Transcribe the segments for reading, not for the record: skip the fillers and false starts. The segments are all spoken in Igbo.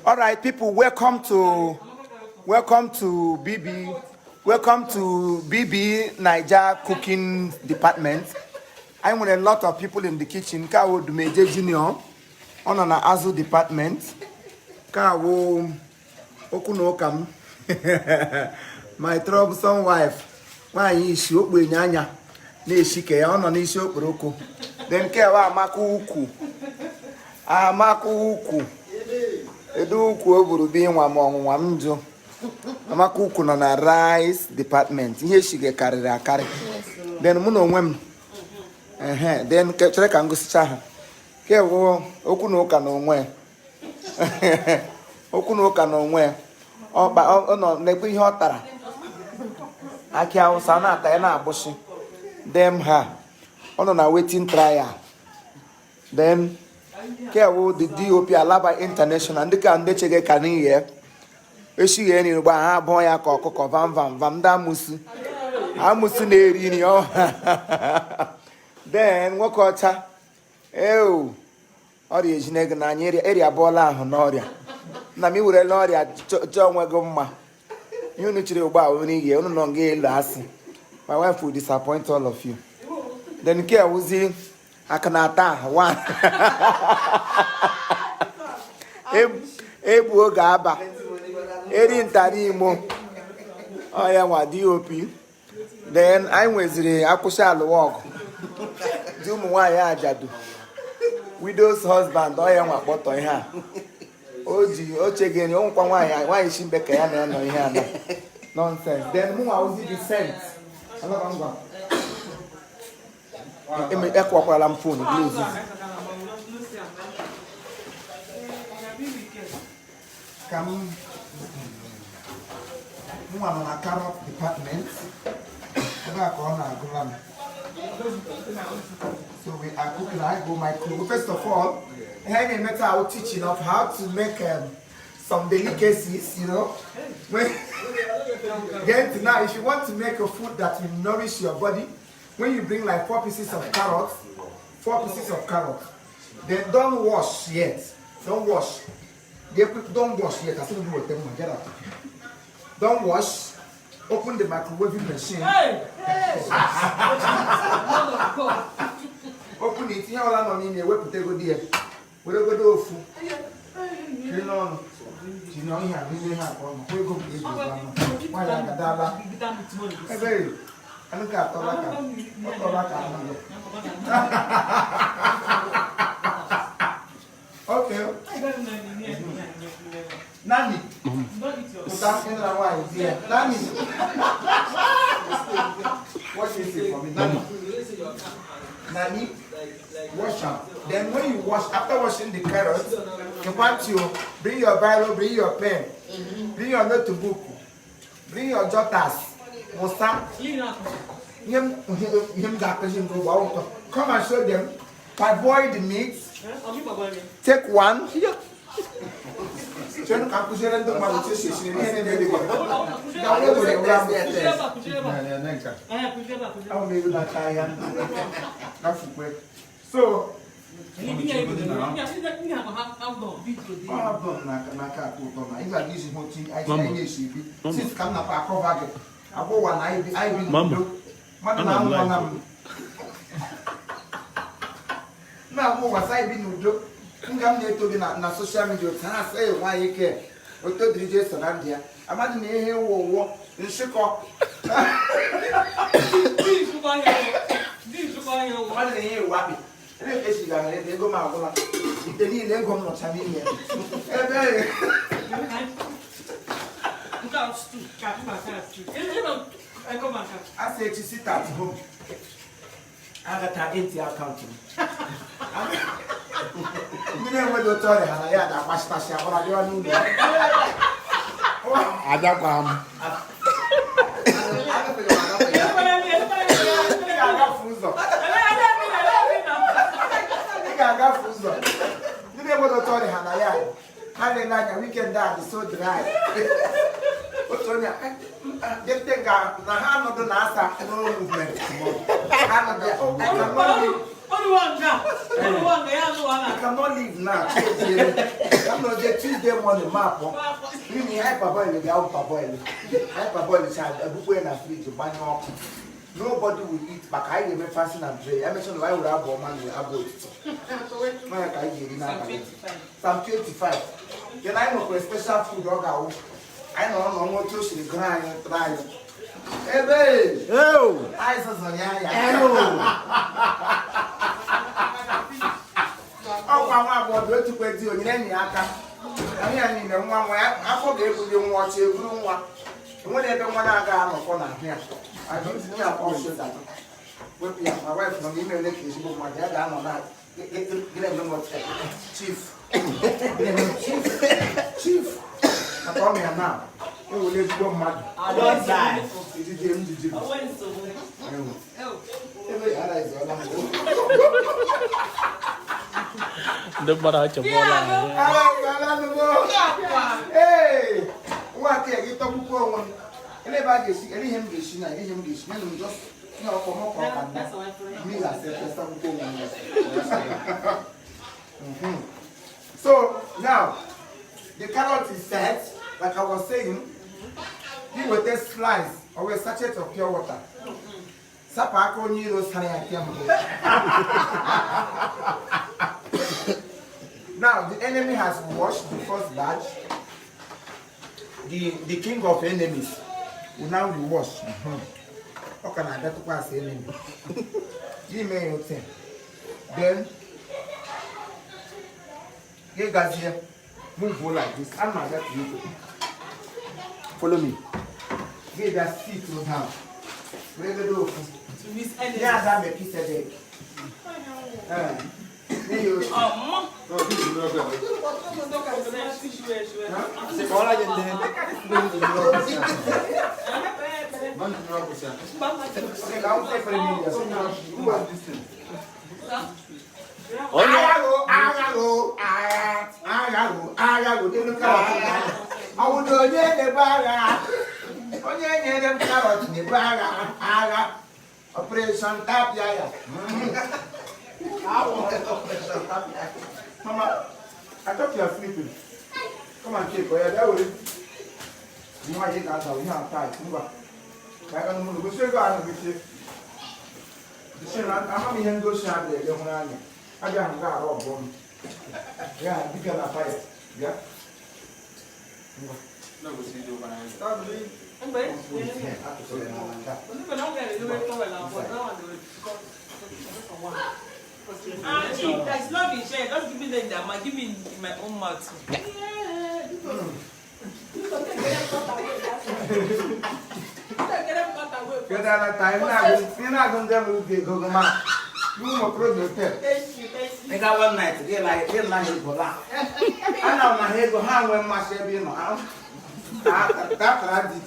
All right, people, welcome to BBNIAJA Cooking Department. I'm with a lot of people in the kitchen. Kawo Dumeje Junior on an Azu department. Kawo Okunokam, my troublesome wife. Why is she up with Nyanya? Neshike on an issue Roko. Then Kawa Amaku. Edu kwoburu bi nwa monwa mjo. Amaka uku no na rice department. Ihe shige karịrị akarị. Then mụ na onwe m. Then chere ka ngosicha ha. Ke wo okwu na ụka na onwe. Okwu na ụka na onwe. Ọ nọ na-ekwe ihe ọ tara. Aki Hausa na-ata ya na-agbụshi. Then ha. Ọ nọ na waiting trial. Then Kewo the DOP Alaba International ndị ka ndị chege ka n'ihe eshi ya ni gba ha bụ ya ka ọkụkọ vam da musu amusu na-eri ni ọ then nwoke ọcha ọrịa ejinege na anyị eri abụọla ahụ n'ọrịa nna m iwerela ọrịa chọọ onwe gị mma ihe unu chiri ụgbọ a nwere ihe unu nọ nga elu asị my wife will disappoint all of you then kewuzi akanata one ebu oge aba eri ntari imo oya nwa DOP then anyị nweziri akwụsị alụwa ọgụ di ụmụ nwaanyị ajadu widow's husband oya nwa kpọtọ ihe a o ji oche gị onwekwa nwaanyị shi mbe ka ya na-anọ ihe a nonsense then mụ nwa ozi the scent ngwa ekwakwala m phone please come mwa na carrot department eba ko na agula so we are cooking. I go my crew. First of all, I will teach you of how to make some delicacies, you know. Then now, if you want to make a food that will nourish your body, when you bring like 4 pieces of carrots, then don't wash yet. Don't wash. Don't wash yet. I still do what them get up. Don't wash. Open the microwave machine. Open it. Here all I'm in here. Where put go there? Where go do food? You know. You know here. We have one. We go play this one. Why like that? Hey baby. I look at okay. Nani. Nani. What is it for me? Nani. Wash up. Then when you wash, after washing the carrots, you want to bring your Bible, bring your pen, bring your notebook, bring your jotters. Come and show them. Parboil the meat. Take one. So na social media say why you care. Oto DJ Sonandia. Imagine here wo nshiko. Imagine here wapi. Ele esi ga ngale go ma gola. Iteni le go no chami here. Ebe. Nka stu ka ma ka stu. I come back. I say to sit at home. I got an empty account. You know what you told her? Yeah, that was Tasha. What do you do? I don't come. You know what you told her? Yeah, having like a weekend that is so dry. What's on your head? Get the car. The hand of the NASA. No movement. Hand of the cannot leave now. I'm not the Tuesday morning map. You need hyperboil the hyperboil. Hyperboil is a book in a fridge to buy up. Nobody will eat, but I am fasting and pray. I mentioned why would I have a man with a boat. Some 25. Then I know for a special food dog out. I know I'm not to the grind and try. Hey, babe! Oh! I saw some oh, Mama, what do you put you in any aka? I mean, one way I forget you watch a room one. Whenever one I got on phone here, I don't think I also that. With my wife from the email, she booked my dad on that. Get them what chief. Chief. I told me now. You will let go mad. I don't die. It is the I went so. Đừng bắt đầu chụp bola. Hey, what can you talk about? Anybody see any him this? Any him this? No, just no for more for me. So now the carrot is set. Like I was saying, you will take slice or a sachet of pure water. Sapako needles Now the enemy has washed the first batch. The king of enemies will now be washed. How can I get to pass the enemy? Give me your thing. Then you guys here move like this. I'm not that you. Follow me. Get that seat to down. Where the door? Yeah, that make it a day. Operation tap yaya. Mama, I thought you are sleeping. Come and take away. That way. You might take out. We have time. Move on. I don't know. We should go out with you. The same. I'm having him go shop there. You're going to. I got a rob bomb. Yeah, you can fire. Yeah. No, we see you when I start doing. Anh biết. That's not in share. Don't give me like that. Give me in my own mouth. You're not going to go to my. You will produce it. I got one night. They're like, they're not here for that. I know my head go hang when my share be no. That's what I did.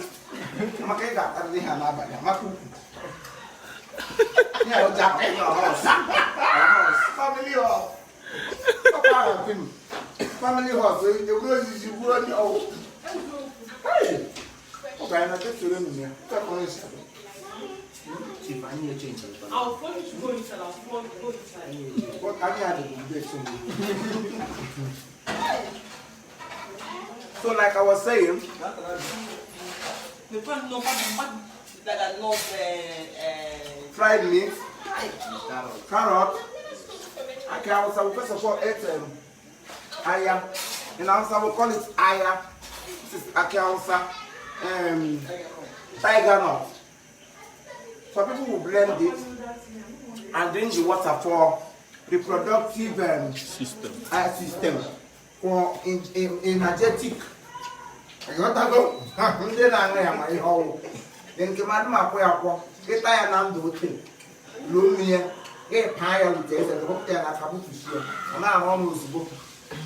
I'm a kid that I didn't have my cook. Yeah, what's up? Family horse. Family horse. The world is you were old. Hey! Okay, I'm not just to them here. If I need to change it. I'll phone you to go inside. I'll phone go inside. What can you have to do? So, like I was saying, the front no that are not fried meat, carrot. Okay, I will first of all eat aya. And also I will call it aya. This is also tiger nut. So people will blend it and drink the water for reproductive system or energetic. I got to go. Then I am all. Then come out my way. Get tired and do it. Lumia, get tired with this and hope there are a couple to share. And I'm almost book.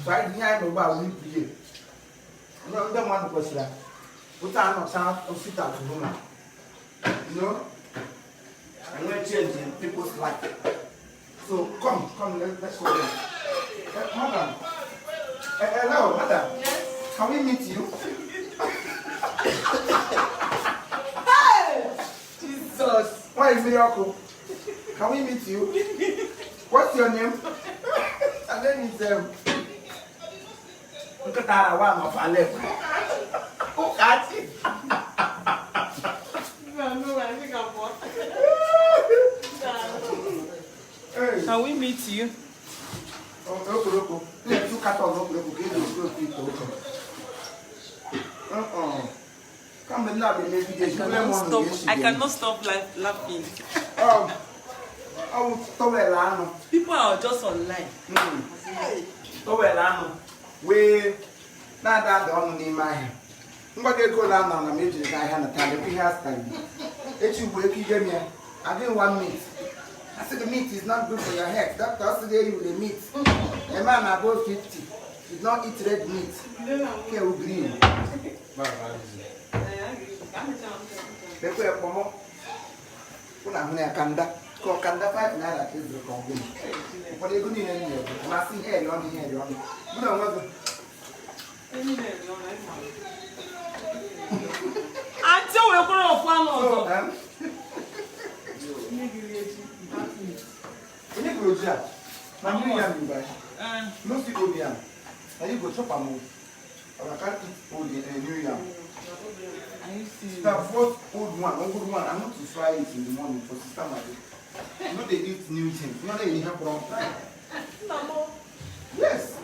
So I didn't know about you. No, don't want to push that. Put on a sound of sit out to woman. You know? I'm going to change in people's life. So come, let's go. Madam. Hello, madam. Yes. Can we meet you? Hey! Jesus. Why is miracle? Can we meet you? What What's your name? And then he said, look at that one of our left. Who catch it? No, I think I'm what. Can we meet you? Oh, let's look at all Come and laugh I cannot stop laughing. People are just online. We not that on in my hand. But they go down on a major guy and a time. He has time. It's you work here. I didn't want meat. I said the meat is not good for your health. That's the day you will meat. A man above 50 did not eat red meat. Okay, green. They put a pomo. Put a kanda. Call kanda 5 naira is the problem. But they couldn't even know. Nothing here on the head. You don't want to. Until we're going to follow. Most people be young. And you go chop a move. Or I can't eat old new yam. The first old one, one good one. I'm not to fry it in the morning for sister Mary. You know they eat new things. You know they have wrong time. Yes.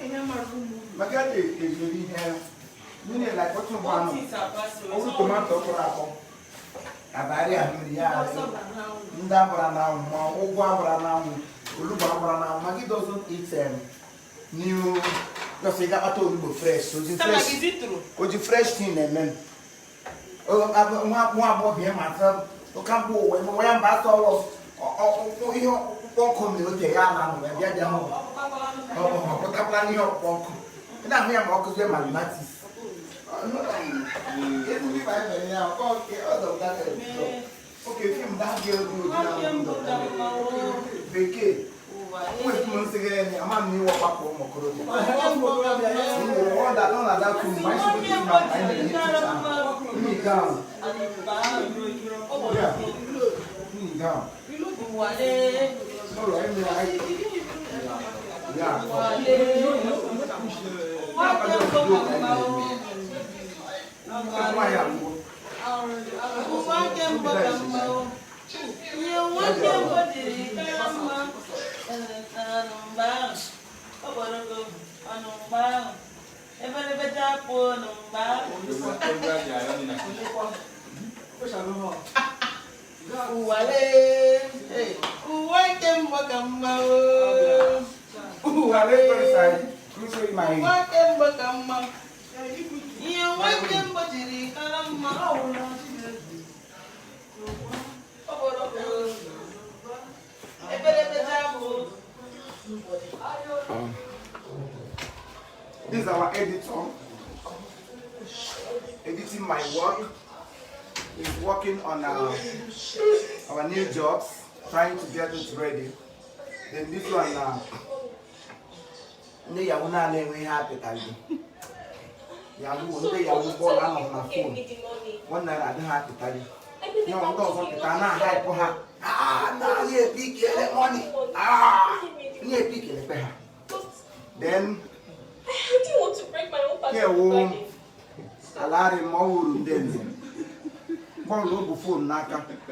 My girl is really here. You know like what you want. Also tomato for apple. Abari Amelia. Ndabra now, Ogwabra now, Ulubabra now. Maggie doesn't eat new. No, say that told you fresh. So the fresh. Is it true? Or the fresh thing and then. Oh, I want more beer myself. You can't go when I am back all of you won't come to the Yana and get them home. Oh, what I'm planning your walk. And I'm here because they're my matches. Okay, film that girl do wait months again, a man knew what happened. One that don't allow to my down. This is our editor editing my work. He's working on our new jobs, trying to get it ready. Then this one we happy ball on my phone. One night I don't have to tell you. No, I'm not hype for her. Now you're picking money. You're picking the Then I didn't want to break my own pattern.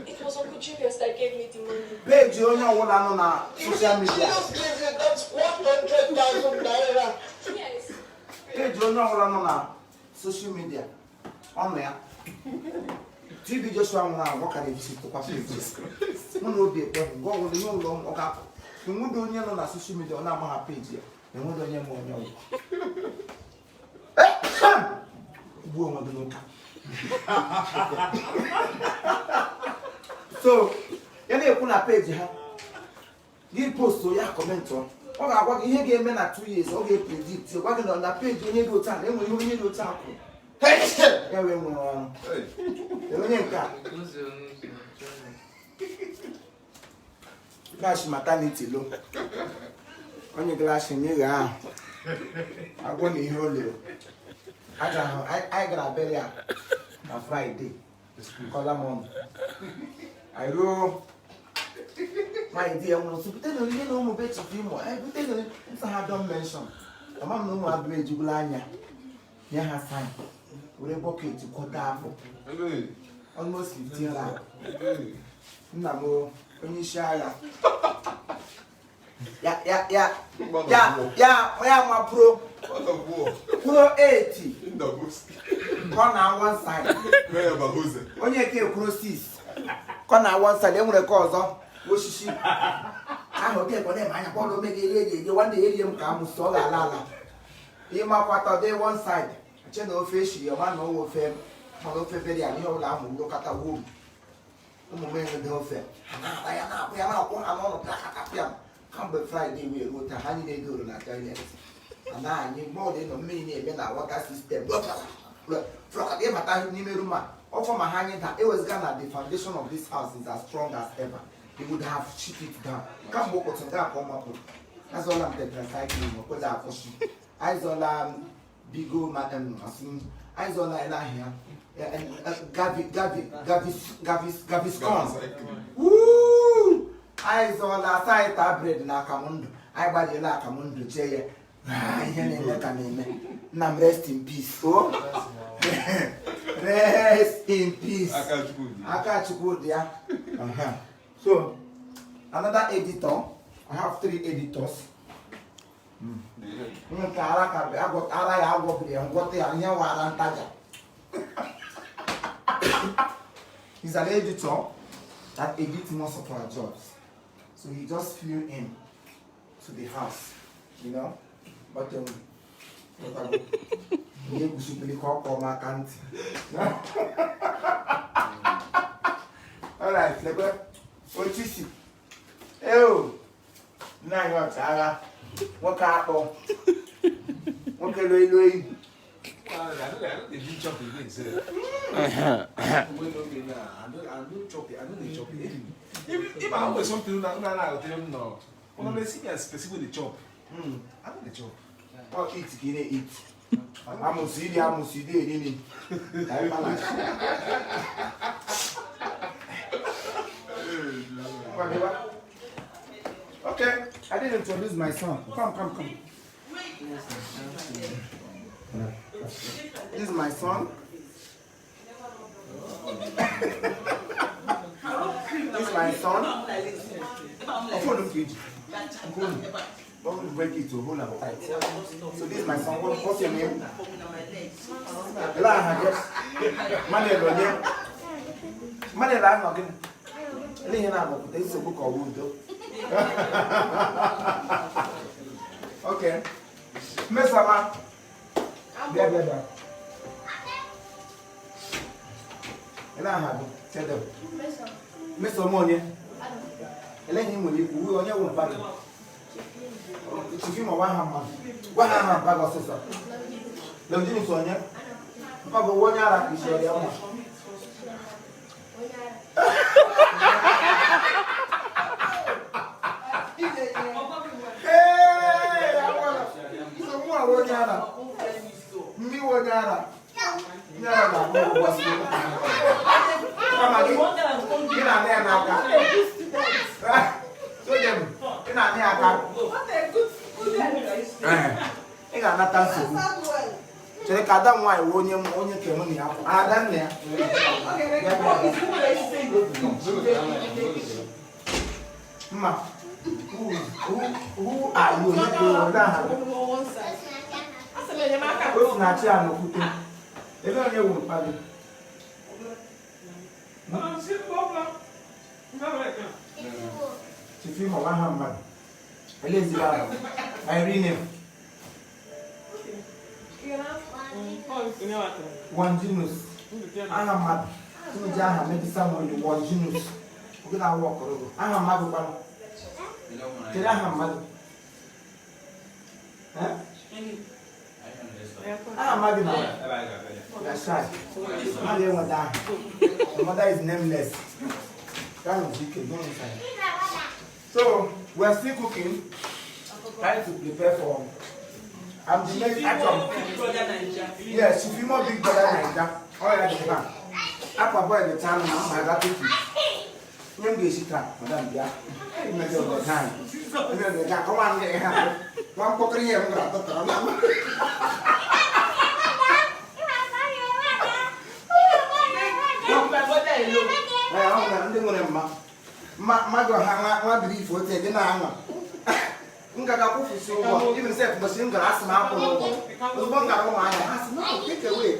It was Uncle Julius that gave me the money. Page you on social media. That's 100,000 naira. Yes. Page you on social media. On there. TV just one now. What can you see to page? No be a problem. Go on the young long or up. You won't do any on social media on our page here. You won't do any more. So, you put a page here. You post to your comment on. What you get men at 2 years, okay, predict. You're working on that page, you need to time, and we need to time. Hey, everyone. Glass maternity low. On your glass in your I want to hear you. I got a belly on Friday. Because I'm on. I roll. My dear, I'm not supposed to know more bits of him. I don't mention. A man no more bridge, Bulania. Yeah, has time. With a bucket to cut apple. Almost 15 hours. No, when you share. Yeah, my pro. Pro 80. Corner one side. When you came crosses. Corner one side, then we cause up. Woshishi. I hope you them. I want to make it. You want the idiom come so la. You might want to one side. I channel fish, your man over fame. Follow February and your lamb look at a womb. I am not. Come by Friday, we will go to honey do not tell you. And I need more than a minute when I work as system. From a time, Nimeruma. Offer my hanging that it was gonna the foundation of this house is as strong as ever. He would have shit it down. Come walk to that come up. That's all I'm taking cycling because I for shit. I saw Bigo Madam Asim. I saw here. And Gavis gone. Woo! I saw la side bread na Kamundo. I buy the la Kamundo chair. Nam rest in peace. Oh, rest in peace. I catch good, yeah. So, another editor. I have 3 editors. He's an editor that edits most of our jobs. So he just flew in to the house, you know. But you should really call my can't. All right, Flipper. What you see? Oh, now you're tired. What happened? What can we do? I don't chop it, sir. I don't chop it. If I always something that I tell them no. When they see me as specifically chop, I don't chop. Oh, eat. I'm see the Okay, I didn't introduce my son. Come. This is my son. This is my son. I'll follow the page. Don't break it to hold up tight. So this is my son. What's your name? This is a book of wood. Okay. Miss Sama. Bia. And I have said them. Miss Omonia. Eleni Muli, who on your own body. If you want one hammer bag of sister. Don't you Sonia? Papa, 1 hour is your own. Who are you? One genus. I am mad. Maybe someone one genus. We're gonna walk over. I am mad. Did I have mad? Huh? I'm mad now. That's right. The mother is nameless. So we're still cooking. Trying to prepare for. I'm the next actual. Yes, if you want Big Brother Niger, all right, the man. Aqua boy the time, I got it. nhưng vì sĩ trap mà làm gì mà giờ người hai bây giờ nhà có ăn vậy ha con có cái gì không gặp tôi tưởng lắm này không là đừng có làm mà còn hàng mà bị phổi thế cái nào mà enggak aku fusu kok even saya mesin keras sama aku terus bang enggak mau main no take away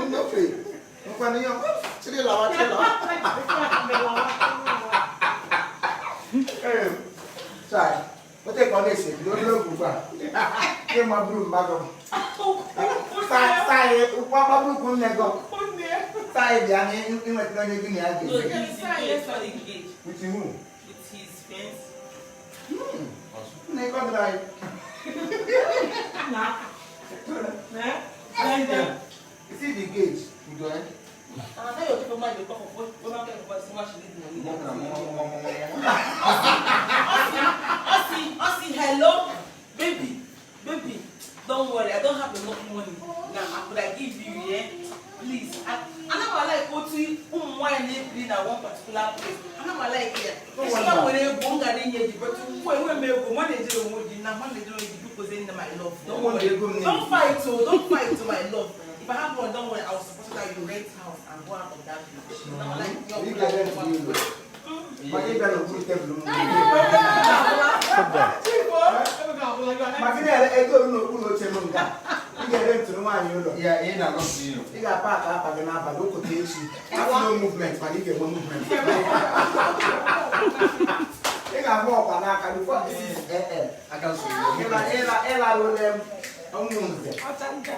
no free bukan ini yang jadi lawat sai có thể có lịch sử luôn cũng vậy nhưng mà bùn bao gồm sai qua bao nhiêu con này gồm sai thì anh ấy nhưng mà tôi như cái này gì No, sai for the gate. with you With his friends. này con này see the gauge you go Now your people might be come for what I'm going to so much Ossie, hello, baby, don't worry, I don't have enough money. Now, I could I give you, yeah? Please, I never like go to wine in one particular place. I never like it. It's not when you go in here, but when we go, one day you will do now, one day you because in my love. Don't fight to my love. If I have one, don't worry, I will support that you rent house and go out of that village. Now, like your makanya kalau kita belum makanya itu ulo cemunga iya itu rumah ni ulo iya ini nak sih iya apa kenapa lu kutisi no movement pani ke movement iya mau pana kan itu akan sih ela rolem ngumze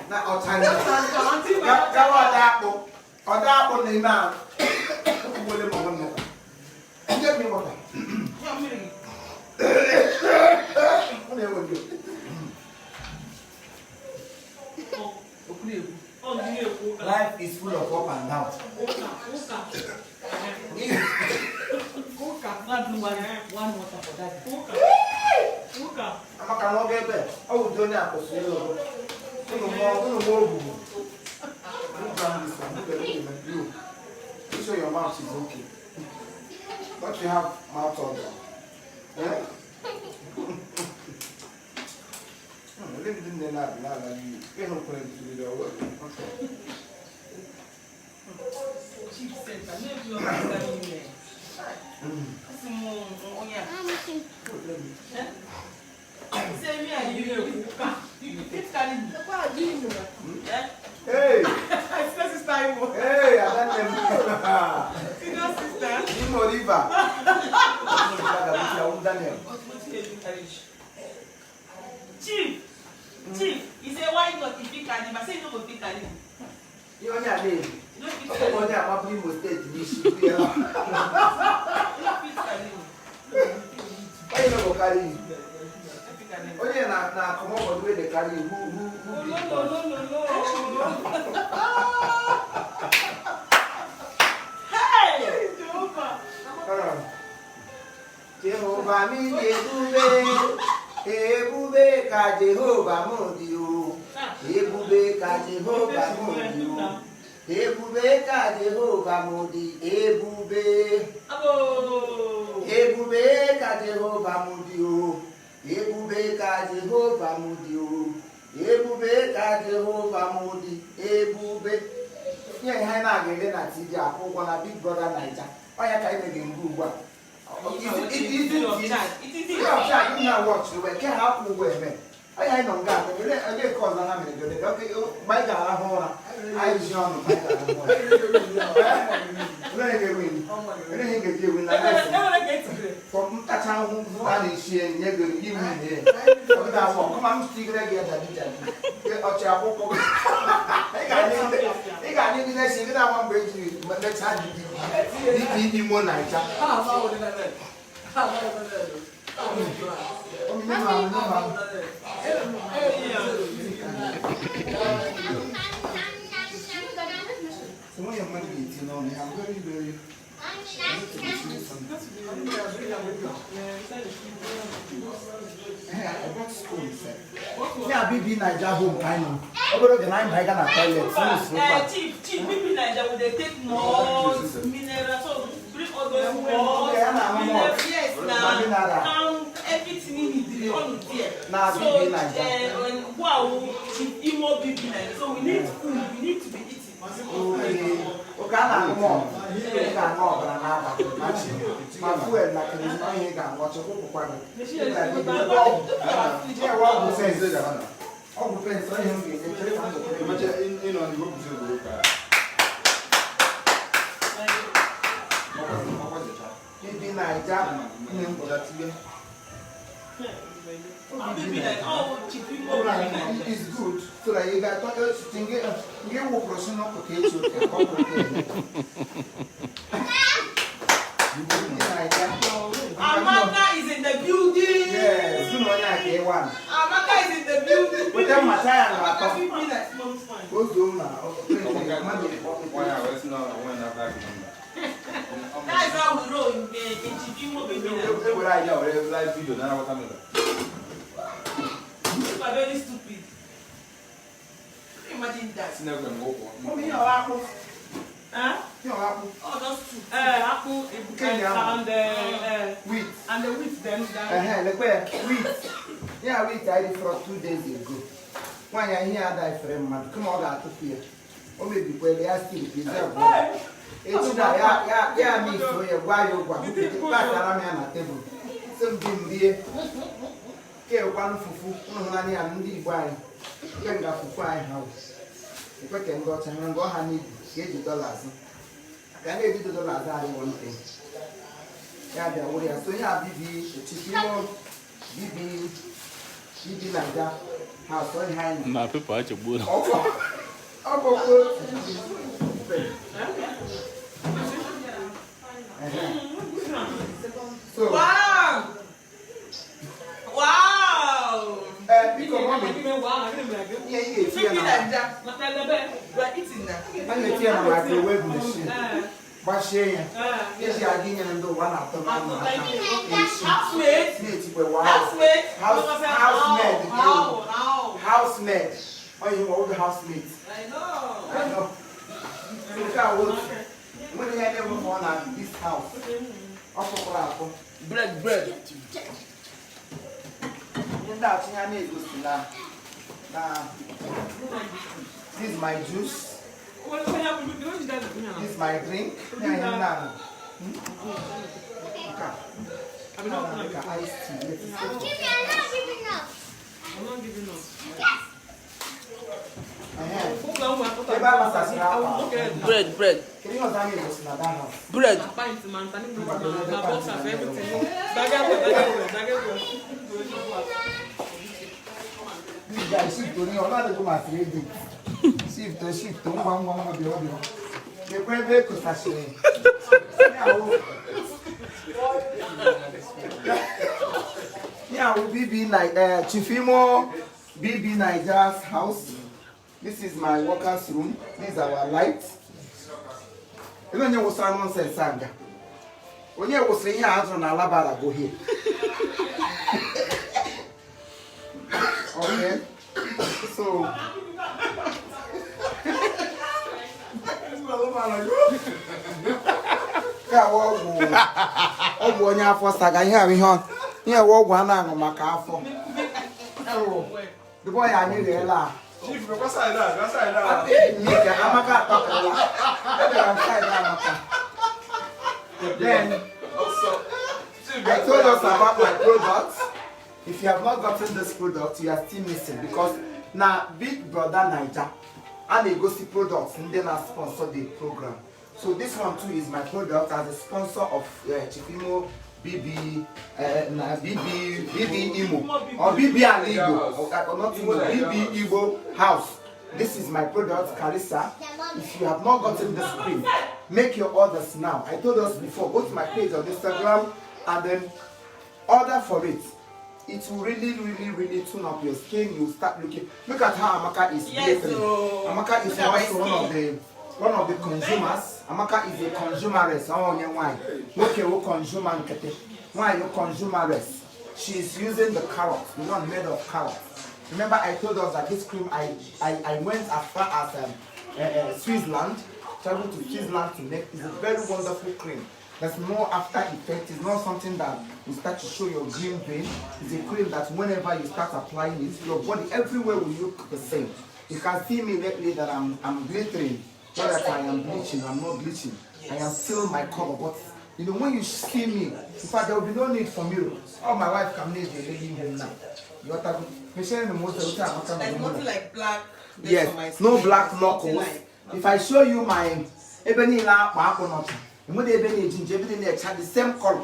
na otanga kalau ada apa ni na boleh mohon Get me water. Life is full of up and down. one water for that. I'm a get there. Oh, don't have to say, you show your mouth is okay. But you have mouth order. Yeah? Let me do that now. You don't put it to the work. Chief said, I know you are understanding me. Say me and you keep carrying me. Hey! It's sister Imo. Hey, I got them. Senior sister. Imo River. Chief, he said, why not if you can? But say you go pick carry. You on your name? No pick I'm carry. going to have a mistake. No pick carry. Why you not go carry you? Pick carry. Only na come up with the way they carry you. Who No. Hey, Jehovah. Jehovah mi ebube ka Jehovah mo di o. Ebube ka Jehovah mo di o. Ebube ka Jehovah mo di ebube. Abo. Ebube ka Jehovah mo di o. Ebube ka Jehovah mo di o. Ebube ka Jehovah mo di ebube. Nye ihe na-aga na TV akwụkwọ na Big Brother Naija. Oya ka ime gị mgbe ugbu a. It is your chat. You now watch the way. Can't help me with me. I know that. I cause I'm going to okay. My God, I was young. My God, from that time, who is and you're going to give me here. Come on, stick it again. I got you. Let's see. I want to break you. But let's have you. More night. Some of your money is in on me. I'm very. I got school. Yeah, BBNIAJA home kind of. Over the line, I got a toilet. Chief, BBNIAJA will they take more minerals? So bring all those Okay, balls. I'm not. Yes, Maybe now not. count everything in it on there. Nah, So wow, Imo BBNIAJA. So we need food. We need to be eating. Okay, I'm more. You can go, but I'm not. My food like this. No, you can watch it. Go for it. Yeah, what we say is that. Oh, we say so. You know, the group is good. BBNIAJA. It's good so that you got to get work professional potato. Amaka is in the building. Yes, you know that one. Amaka is in the building. But then my time Amaka BBNIAJA. Mom's fine. goes down now. That's how we roll in Imo BBNIAJA. You are very stupid. Imagine that. Huh? Oh, that's true. Apple Wheat. and the wheat then. Wheat. Yeah, wheat I did for 2 days ago. When I hear that for a month, come on, that to fear. Or maybe where they are still preserved. It's that, yeah, me for a while you want to pass around on a table. Something dear. Care one fufu, money and the wine. Then got to find house. If I can go to hang on, I need $80. Can I do the dollars? I one thing. Yeah, there we are. So, yeah, BBNIAJA house on hand. My people are good. So, Wow! Wow! because mommy, yeah, BBNIAJA. We are eating that. I'm a microwave machine. Wash here. Yes, you are getting and do one after one. Housemaid. Housemaid. Oh, you old housemaid. I know. I know. So, look at what when I never want at this house. Bread. Now, this is my juice. This is my drink. Okay. Iced tea. I'm not giving up. Bread. Can you understand me? Bread. This guy shift to me. I'm not going to trade it. Shift. One. The private custody. Yeah, BBNIAJA, Chief Imo BBNIAJA's house. This is my workers' room. This is our light. You know, you was nonsense, Sanga. When you was saying, I don't know, go here. Okay. So. Ọgwụ onye afọ saga ihe ahụ ihe ọgwụ a na-aṅụ maka afọ. The boy anyị ga-ele Then I told us about my products. If you have not gotten this product, you are still missing because now Big Brother Naija and they go see products and then I sponsor the program. So this one too is my product as a sponsor of Chief Imo BB Imo or BB and Igbo or not Imo, BB Igbo house. This is my product, Carissa. If you have not gotten this cream, make your orders now. I told us before, go to my page on Instagram and then order for it. It will really tune up your skin. You start looking. Look at how Amaka is glittering. Amaka is also one of the consumers. Amaka is a consumeress. Okay, we consumer. Why you consumeress? She is using the carrot, the one made of carrot. Remember, I told us that this cream, I went as far as Switzerland, traveled to Switzerland to make. It's a very wonderful cream. There's no after effect. It's not something that will start to show your green vein. It's a cream that whenever you start applying it, your body everywhere will look the same. You can see me lately that I'm glittering. Not that I am bleaching, I'm not bleaching. I am still my color. But you know, when you see me, in fact, there will be no need for mirror. Oh, my wife can make a lady home now. You are talking. There's nothing like black. Yes, no black knuckles. If I show you my ebony lamp, the same color.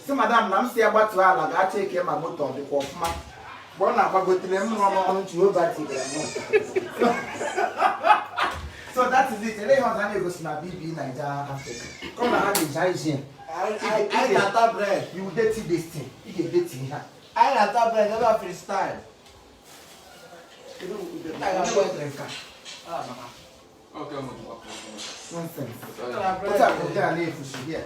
Madam, I'm still about to I take care of my motor because one I go to them on to so that is it. They want to go to BBNIAJA Africa. Come on, I got that bread. You dirty this thing. You get dirty here. I got that bread. Never freestyle. I got one drinker. Okay, Nonsense. What's up with that name for you? Yeah.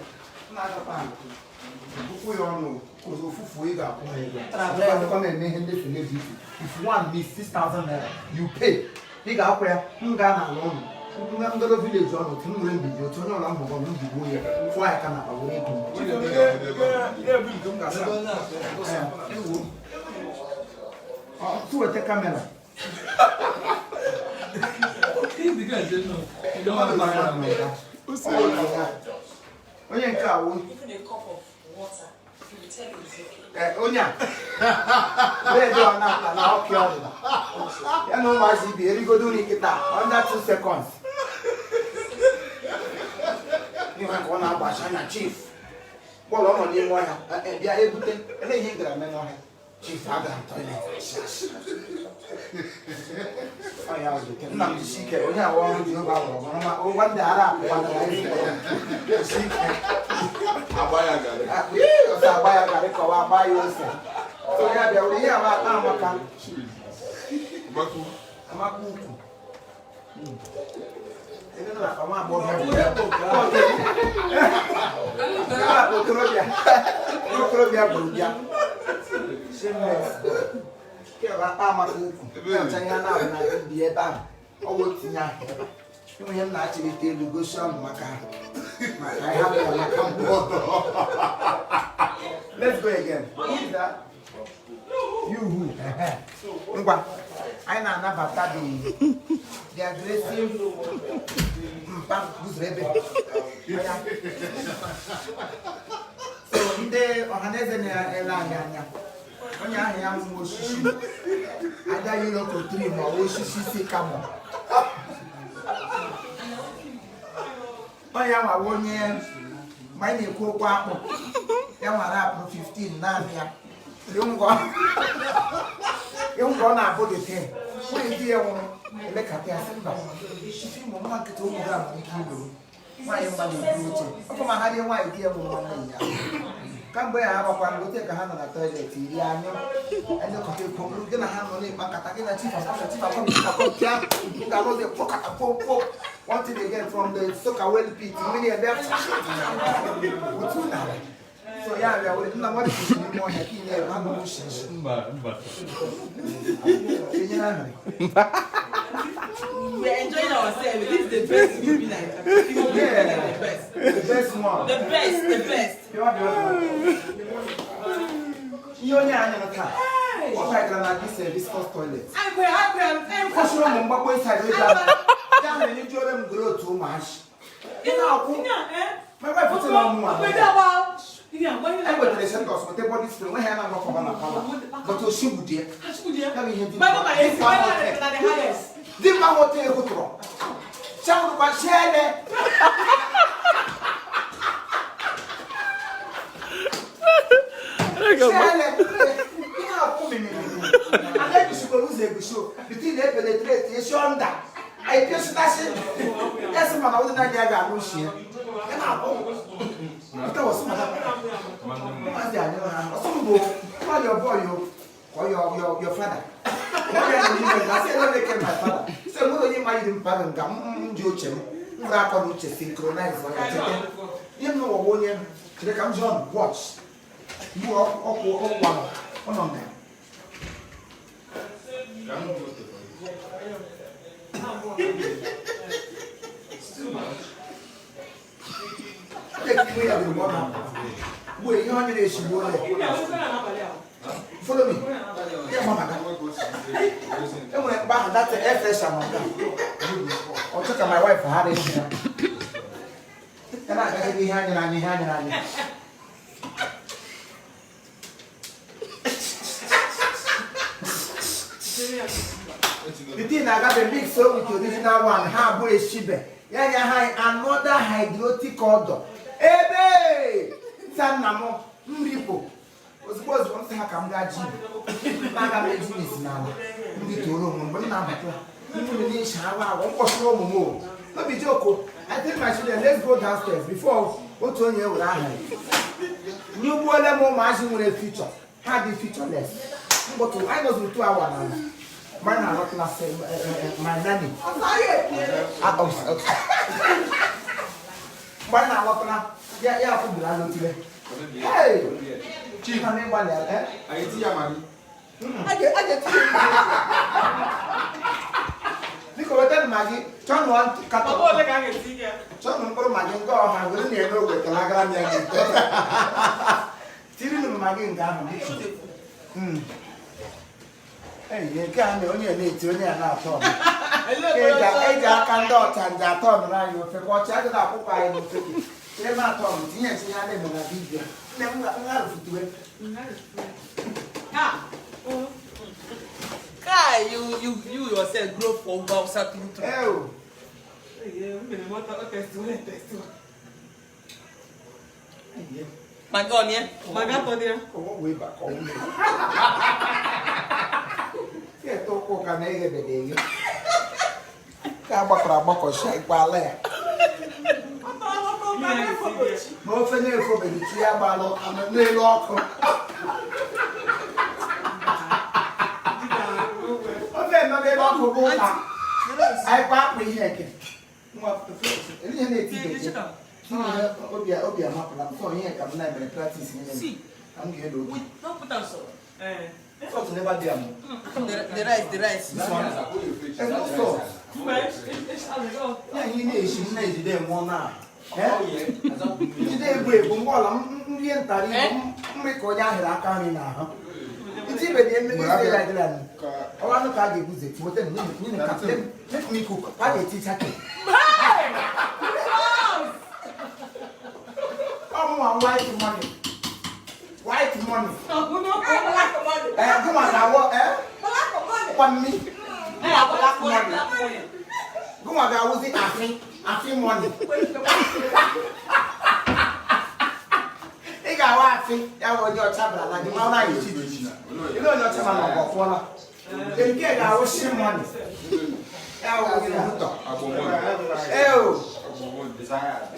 If one needs 6,000 naira, you pay. You got where you got alone. I'm going to village on to video to know I'm going to go here. Why I cannot away to the camera. Even a cup of water, you will tell you it's okay. Onya. They don't now cure them. You know why she be? You go do it under 2 seconds. You want to go now, Bashana chief. Well, I'm on the one. They are able to. And they hear that chief, I got toilet. I have to get them to seek it. We have one to go out. One day, one so yeah, they will hear about Amaka. Let's go again. What is that? You who? I know about the aggressive so they organize an airline. When you are young, I got you look at 3 more. We should see come on. I am a 1 year. My name is Coco. I am a 15 now. You go now put it in. When you look at the market to why am I doing? Come on, how do you want to get come where I have a one, go take a hand on the toilet. And the coffee going to hand on it. Macatagina chief what did they get from the soccer well pit? Many of them. So yeah, we are not what is more happy there. We're enjoying ourselves. This is the best movie night. Yeah, the best one. The best. You are the you only have a car. What I can like this viscous toilet. I'm What's wrong with my inside? Damn, you do them grow too much. You know, my wife is a long one. I went to the center of the body spray. When I have a but to shoot dear. Did my hotel go through? Sound of my share. Between the penetration that I just that's it. That's my other night. I got no shit. That was your boy, or your father. I said, no, they came my father. So, no, you might even pardon gum, Joachim, wrap on which is synchronized. You know, one year, they come John, watch. You are one on them. Follow me. Yeah, mama. That's the air fresher. I'll check on my wife for having it. Can I be hanging on you? The thing I got a big soap with the original one, how boy is shibe. Yeah, another hydrotic order. Ebe! Sanamo, Mripo. Was once I come that Jim. Maga business now. We to room, but now, you need shower, one was no more. Let me joke. I tell my children, let's go downstairs before what to you will I have. New boy, more margin with a future. How the future less. But I was with 2 hours now. Mine are not last, my nanny. Mine are not last. Yeah, I'll be alone today. Hey! Chief, I'm in one there. I see your money. I get Nico, tell Maggie, John want to cut off. John will put Maggie and go off and will near no with the Lagram. Still Maggie down. Hey, you can't only need to near now, Tom. I can't dot and that Tom around you for watch out of Papa. They're not Tom, yes, I live in a video. Never got to it. Kai, you yourself grow for about something. Oh, my God, yeah. My God, yeah. way back home. Yeah, talk on a day. Come back or shake ballet. No failure for the Chiabalo and the New York. Okay, no, they don't go. I back me here. What the first? Obia map. I'm so here. I'm never practicing. I'm going to do it. Don't put us so. It's never done. The rice. This one. And also, yeah, he needs them one now. Oh, yeah. Today, we're going to make all that coming now. It's even the end of the day. I want to carry visit. Let me cook. I teach her. Oh, white money. White money. Come on now, what? 1 minute. Black money. Come on, I was it. I think money. I was your tablet like the man I you know your tablet of water. Then get our shame money.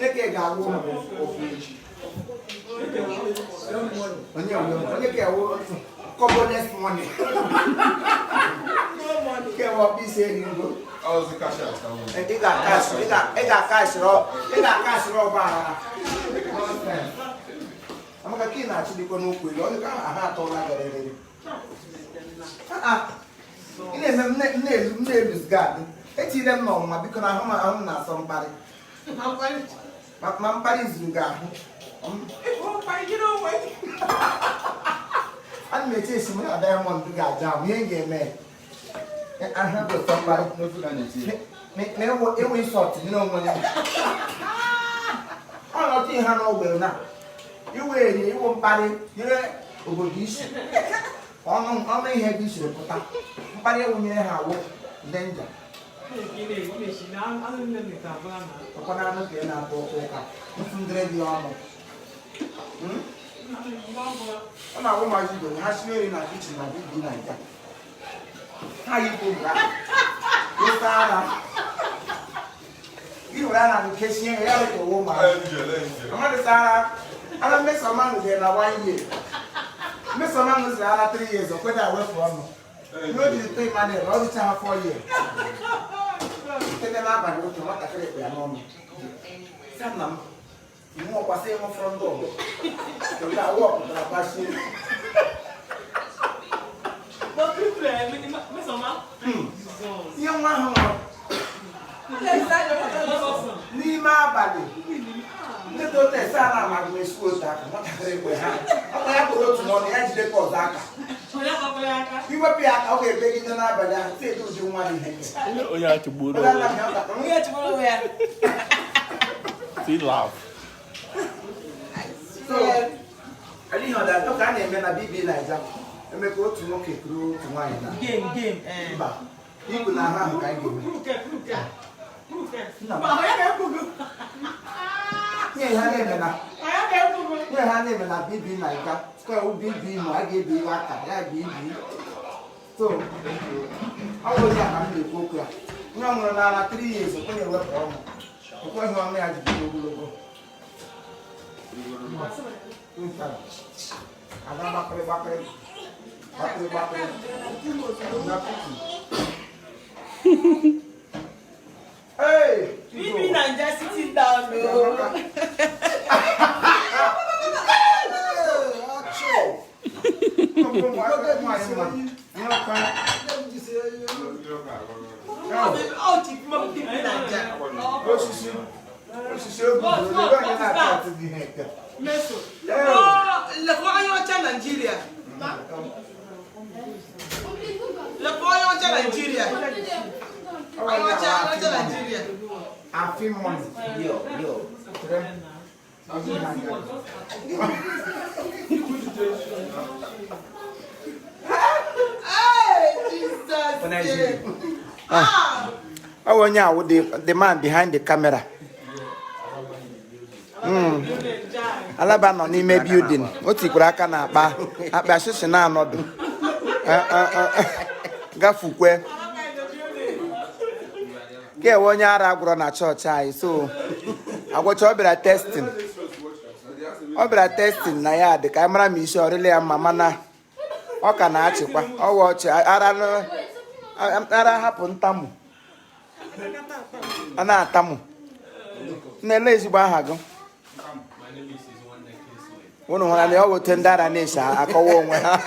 Take a woman money. Get what be saying. I was the cash out. And they got cash raw. I'm going to kill actually go no quick. All the car I had all that. Nails garden. It's them no, because I'm not somebody. My body's in garden. I'm going to say some of them want to get down. We ain't getting mad. I have somebody. No food on it. It will sort, you know when I'm not in Hanover now. You won't buy it. Over this. On my head, this will put up. Buy it when you have danger. How you do that? You ran out of case here, a woman. I don't miss a man with her 1 year. Miss a man was 3 years, or whether I work for him. You know, you pay money all the time 4 years. Take them up and go to what I feel like normal. Some you walk by saying from door. You got walk with a passion. But people, Miss Oma, to te sana ma go school ta ka mata kare ko ha apa ya ko to no ya jide ko za ka Oya ka pele aka. bi wa pi aka o ke be gi na ba da se to ju nwa ni he Oya ti gboro. Oya ti mo we. Still laugh. so ali ho da to ka na eme na bibi na ja eme ko otu nwoke kuru otu nwaanyị na Game. mba ibu na ha ka anyị ga-eme Oya ka kugu. ihe ha na-eme na Oya ka kugu. ihe ha na-eme na bibi na ịga ka o bibi ma a ga-ebi ihe aka ya bibi so ọ bụ ya ka m na-ekwu okwu ya nwa m nwụrụ n'ala 3 years o kwenye wepụ ọnwụ ekweghị ọnụ ya jide ogologo ada gbakịrị hey Bibi Naija sitting down no. Oh, Chief Mom Bibi Naija. Meso. Le ko ayo cha Nigeria. Le ko ayo cha Nigeria. Ayo cha Nigeria. Afim money. Yo. Hey, Jesus. I want you the man behind the camera. Alaba nọ n'ime building. O tikwara aka na akpa shishi na anọdụ. Gafukwe. Ke onye ara gwụrụ na chọọchị anyị so agwọcha ọ bịara testing. Ọ bịara testing na ya dị ka mara m isi ọrịla ya mma mana ọ ka na-achịkwa. Ọ wụ ọchị ara hapụ ntamu. A na-atamu. Na-ele ezigbo aha gị. Unu hụrụ na ọ wote ndị ara na-esi akọwa onwe ha.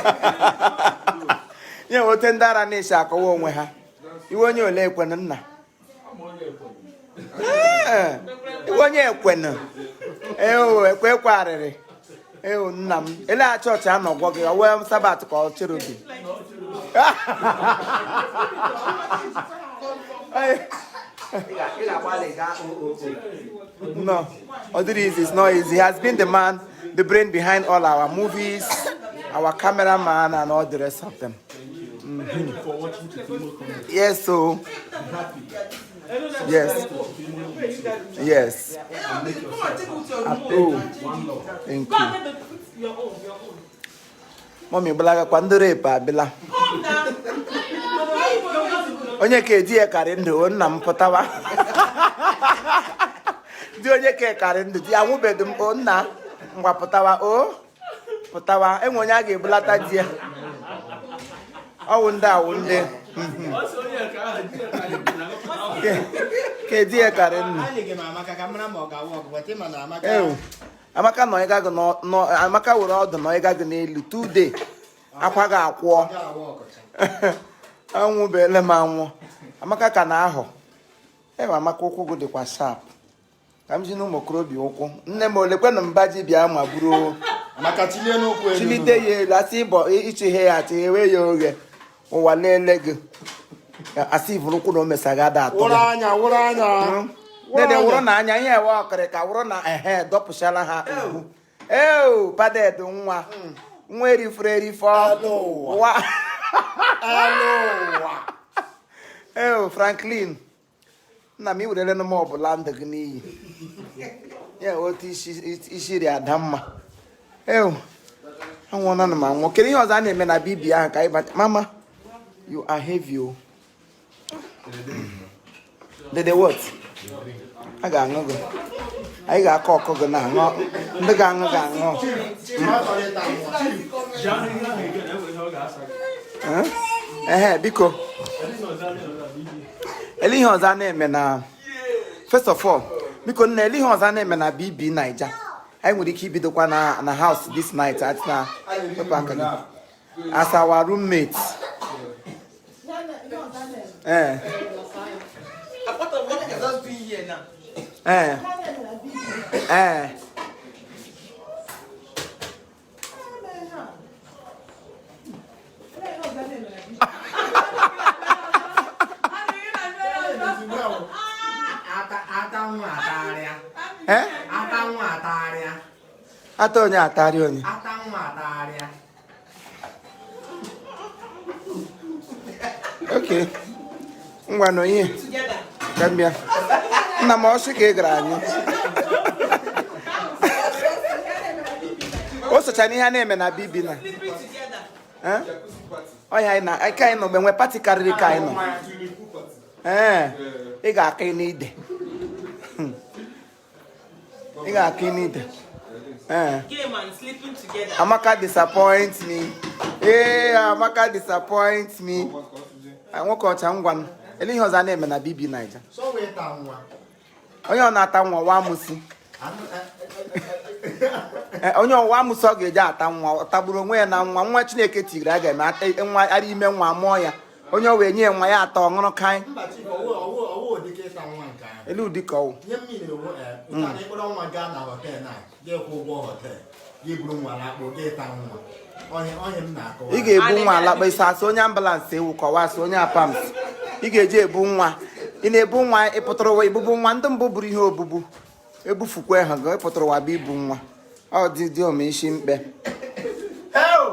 Nye wote ndị ara na-esi akọwa onwe ha. Iwe onye ole ekwenu nna. Iwe onye ekwenu. Ekwe arịrị. Nna m. Ele a chọọchị anọgwọ gị o wee sabat ka ọ chịrị obi. No, it's not easy. He has been the man, the brain behind all our movies, our cameraman, and all the rest of them. For watching Imo Comedy. Yes, so. Yes. Yes. Oh, thank you. Mommy, blaga kwandure pa bila. Onye ka eji ya karị ndụ nna m pụtawa. Di onye ka karị ndụ di anwụbedu m nna ngwa pụtawa pụtawa enwe onye a ga-ebulata di ya. Ọwụ ndị awụ ndị. Ka di ya karị ndụ. Amaka nọ ịga gị Amaka were ọdụ nọ ịga gị n'elu 2 days akwa gị akwụọ. Anwụbeele m anwụ. Amaka ka na-ahọ. Amaka ụkwụ gị dịkwa sharp. Ka m ji n'ụmụ okorobịa ụkwụ. Nne m olekwenụ mba ji bịa ma buru. Amaka tilie n'ụkwụ elu. Chilite ya elu asị ịbọ ichighe ya chighewe ya oghe. Ụwa lele gị. Asị ivuru ụkwụ na o mesaga ada atọ. Wụrụ anya. Dede wụrụ na anya ihe ewe ọkịrị ka wụrụ na dọpụchala ha ugwu. Paded nwa. Nwa erifuru erifọ. Ụwa. Franklin. Nna m iwerele m ọbụla ndụ gị n'iyi. Ya otu ishiri ada mma. Anwụọna na m anwụ. Kedu ihe ọzọ a na-eme na bibi ahụ ka ịbata? Mama, you are heavy o. Dede what? A ga-aṅụ gị. Anyị ga-akọ ọkọ gị na-aṅụ. Ndị ga-aṅụ ga-aṅụ. Biko. Ele ihe ọzọ na-eme na first of all, biko nna ele ihe ọzọ na-eme na BB Naija. Anyị nwere ike ibidokwa na house this night at na as our roommates. Ata onye atari onye. Okay. Ngwa no ihe. Kambia. Nna m ọsị ka ị gara anyị. O socha n'ihe a na-eme na bibi na. Oya anyị na aka anyị nọ mgbe nwe pati karịrị ka anyị nọ. Ị ga-aka n'ide. Ị ga-aka n'ide. Game and sleeping together. Amaka disappoints me. Amaka disappoints me. Nwoke ọcha ngwa ele ihe ọzọ a na-eme na bibi Naija. Onye ọ na-ata nwa wa amụsị. Onye ọwa amụsị ọ ga-eje ata nwa ọ tagburu onwe ya na nwa Chineke tigiri a ga-eme nwa ara ime nwa mụọ ya. Onye o wee nye nwa ya atọ ọṅụrụ kaị. Elu ụdị ka ọwụ. Ị ga-ebu nwa alakpa isi asị onye ambulansị ewu kọwasị onye apams. Ị ga-eji ebu nwa. Ị na-ebu nwa ịpụtara ụwa ibubu nwa ndị mbụ buru ihe obubu. Ebufukwe ha ga ịpụtara ụwa bụ ibu nwa. Ọ dị ome isi mkpe.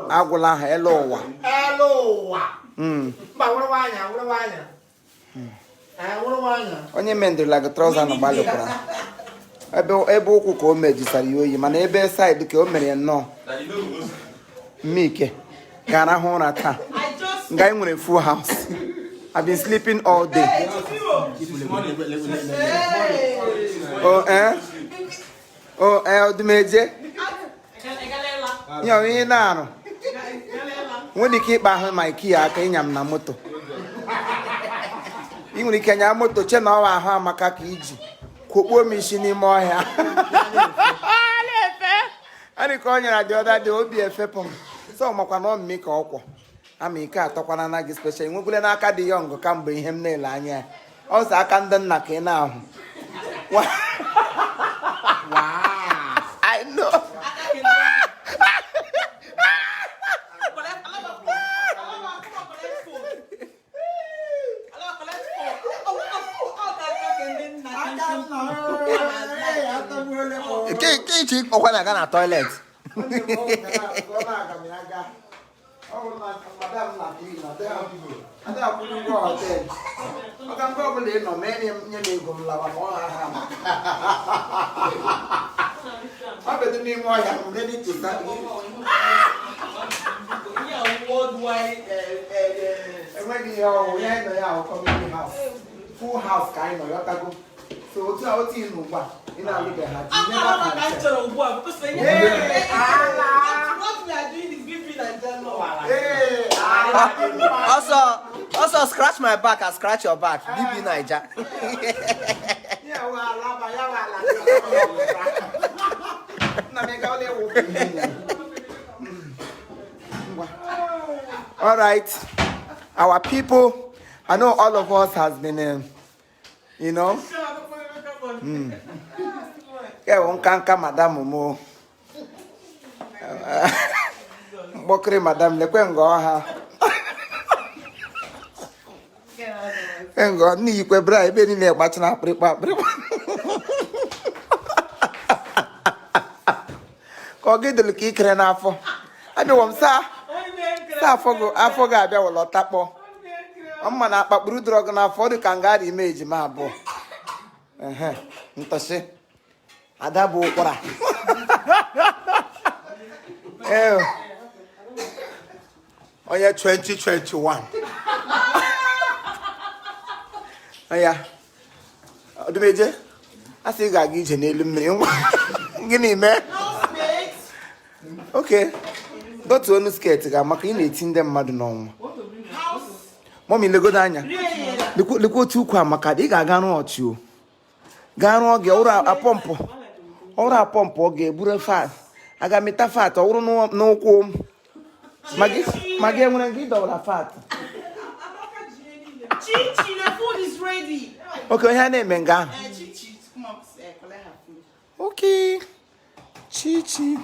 Agwụla ha elu ụwa. Onye mendirila gị trọza na gbalịkwara. Ebe ụkwụ ka o mejisara ya oyi mana ebe saịdị ka o mere ya nnọọ. Mmike ga-arahụ ụra taa. Nga anyị nwere full house. I've been sleeping all day. Odumeje. Nye ihe na-arụ. Nwere ike ịkpa ahụ ma ike ya aka ịnya m na moto. Ị nwere ike nya moto che na ọwa ahụ amaka ka iji kwokpuo m isi n'ime ọhịa. Anyị ka ọ nyere dị ọda dị obi efepụ m. So makwa na ọmịmị ka ọkwọ. Ama ike atọkwana na gị special. Nwegwule n'aka dị yọngụ kamgbe ihe m na-ele anya ya. Ọ sị aka ndị nna ka ị na-ahụ. I know. Kichi ọkwa na-aga na toilet. Full house ka anyị nọ yọtago. So otu a otu inu ugbu a ị na-alụbe ha ji What we are doing is giving and Also scratch my back and scratch your back. BB Naija. All right, our people, I know all of us has been, you know. Nkanka madam mo. Mbokere madam lekwe ngo ha. Ngo ni ikwe bra ebe ni le gbachi na prikpa. Ko gidelu ka ikere n'afọ. Abi wom sa afọ ga abịa wolo takpo. Ọmma na akpakpuru drug n'afọ dị ka ngari image ma abụọ. Ntoshi adabu ụkwara. Onye 2021. Oya. Odumeje. Asị ga aga ije n'elu mmiri nwa. Gịnị mee? Okay. Dotu onu skirt ga maka ị na-eti ndị mmadụ n'ọnwa. Mommy legodo anya. Lekwa otu ukwu amaka ị ga-aga rụọ ọchị o. Gaa rụọ gị ọrụ apọmpụ ọ ga-eburu fat. Aga mịta fat ọ wụrụ n'ụkwụ m. Magi enwere gị dọwara fat. Chichi, the food is ready. Okay, ihe a na-eme nga ahụ. Chichi, come up, collect her food. Okay. Chichi.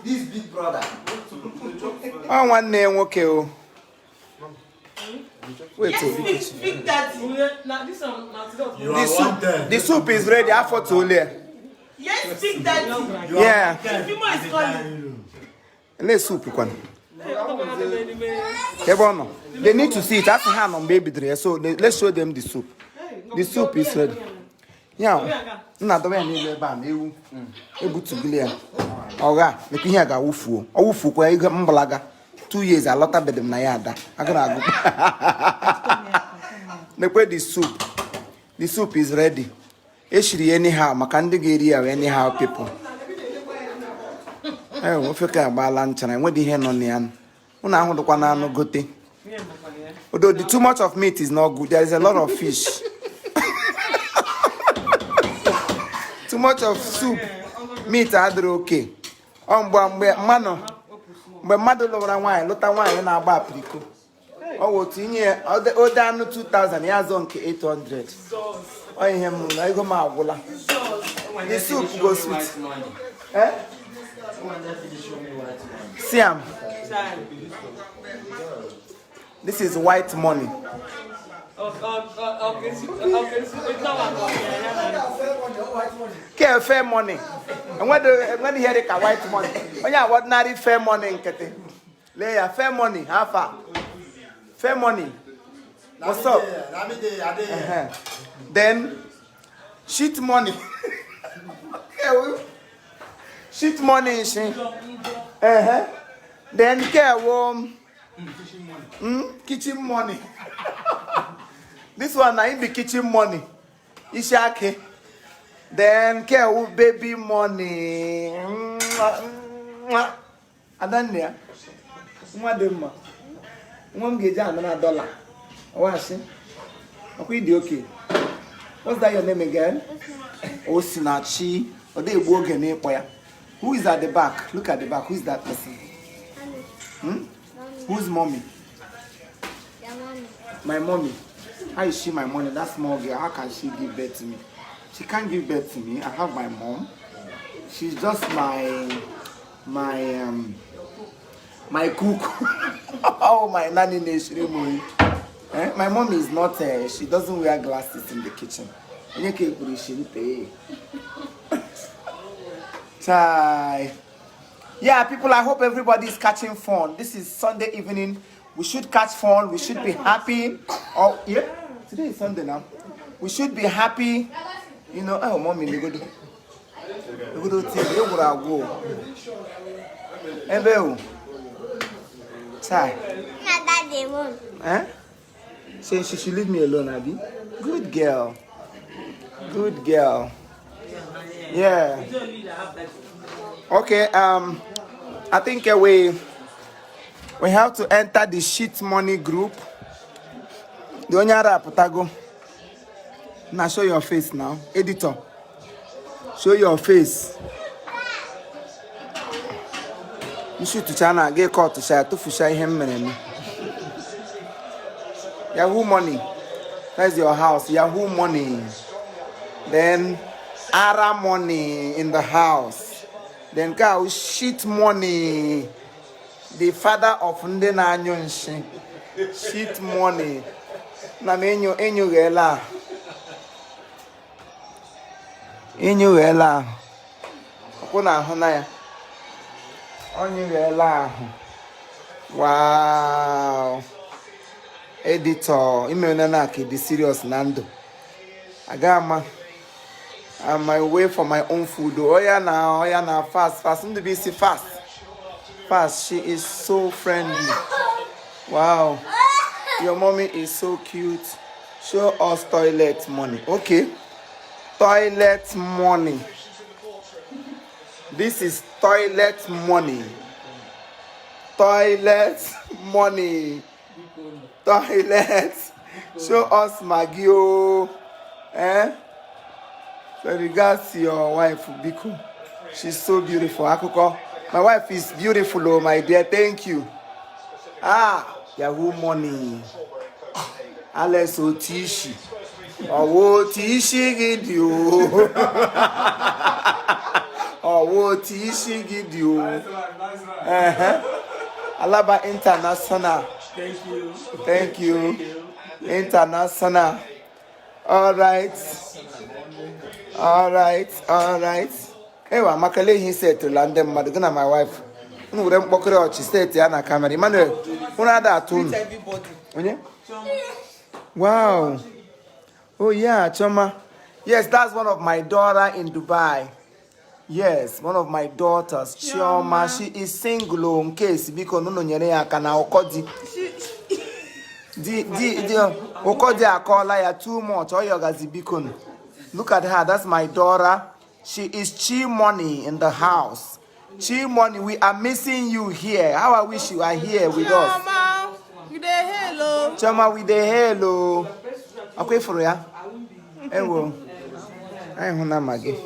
This big brother. Oh, nwanne nwoke o. Wait, Yes, oh, speak that. Now this one, now today. the soup is ready. I for to lay. Yes, speak that. Yeah. Fimo is calling. Let's soup one. They need to see it. That's hand on baby there. So let's show them the soup. The soup is ready. Yeah. Not the way near bam. You able to be Oga, the king ga wufu. Wufu kwa iga mbalaga. 2 years a lot of bedem na yada. Agana go. Make the soup. The soup is ready. Eshiri anyhow, makandi area anyhow people. Eh, we fika ba lunch na we di here no nian. Una ahudukwa na anu gote. Although the too much of meat is not good, there is a lot of fish. Too much of soup, meat are okay. Mgbe mmadụ lụrụ nwaanyị lụta nwaanyị na-agba apiriko. Ọ tinye ode anụ 2000 ya azọ nke 800. Ọ ihe m na ego m agwụla. The soup goes sweet. Eh? Siam. This is white money. Okay, fair money. And when you hear it, white money. When you have ordinary fair money, layer fair money. How far? Fair money. What's up? Then shit money. Shit money. Then kitchen money. This one na in the kitchen money. Ishake. Then baby money. Adanya. Mwadema. Mwamgeja $1. Washi. Okay, okay. What's that your name again? Osinachi. Who is at the back? Look at the back. Who is that person? Who's mommy? Your mommy. My mommy. How is she my mommy? That small girl. How can she give birth to me? She can't give birth to me. I have my mom. She's just my cook. Oh, my nanny nation. My mom is not. She doesn't wear glasses in the kitchen. Yeah, people, I hope everybody is catching fun. This is Sunday evening. We should catch fun. We should be happy. Oh, yeah. Today is Sunday now. We should be happy. You know, oh, mommy, you go do. You go do. You go. Ebe. Chai. Not that they won't. Eh? Say she should leave me alone, Abby. Good girl. Good girl. Yeah. Okay. I think we have to enter the shit money group. The Onyara Putago. Now show your face now. Editor. Show your face. You should to China get caught to share to share him. Yahoo money. That's your house. Yahoo money. Then Ara money in the house. Then cow shit money. The father of Ndena Nyonshi. Shit money. Na menyo enyo gela. Enyo gela. Kuna honaya. Onyo gela. Wow. Editor. Imenanaki the serious Nando. Agama. I'm my way for my own food. Oh yeah now, fast. Need be see fast. She is so friendly. Wow. Your mommy is so cute. Show us toilet money. Okay. Toilet money. This is toilet money. Toilet money. Toilet. Show us Magio. So regards to your wife, Biko. She's so beautiful. Akoko. My wife is beautiful, oh my dear. Thank you. Yahoo money. Alex Otishi. Oh, Tishi Gidio. Oh, Tishi Gidio. Alaba International. Thank you. Thank you. International. All right. Ewa makale he said to London Madugana, my wife. No, them pokero she said Anna camera. Emmanuel, una that tune. Wow. Oh yeah, Choma. Yes, that's one of my daughter in Dubai. Yes, one of my daughters, Chioma. She is single in case because no nyere ya kana okodi. Okodi akola ya too much. Oyo gazi bikon. Look at her. That's my daughter. She is Chi Money in the house. Chi Money, we are missing you here. How I wish you are here with us. Choma, you dey hello. Choma, we dey hello. Okay for ya. Ewo. I huna magi.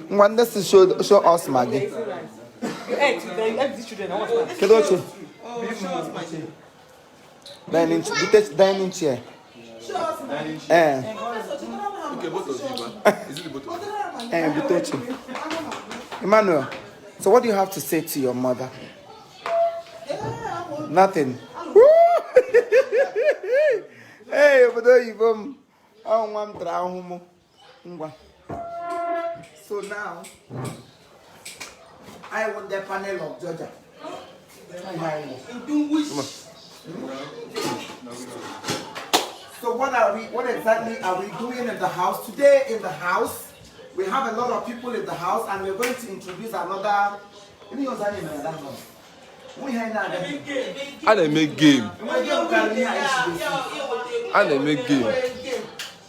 One this to show us magi. Hey, these children, I want to. Kedoche. Show us my chair. Dining chair. Okay, both of you, man. Is it the both of you? Emmanuel, so what do you have to say to your mother? Nothing. Hey, so now I want the panel of Georgia. So what exactly are we doing in the house? Today in the house, we have a lot of people in the house and we're going to introduce another. I make game.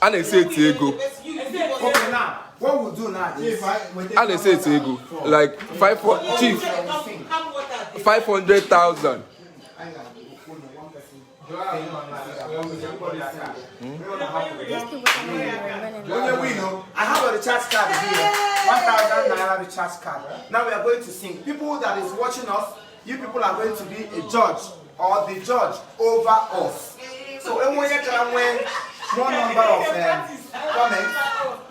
I say Ego. Okay, now, what we'll do now is... I say Ego. Like 500,000. I have a recharge card here. 1,000 naira recharge card. Now we are going to sing. People that is watching us, you people are going to be a judge or the judge over us. So when you can win one number of comments,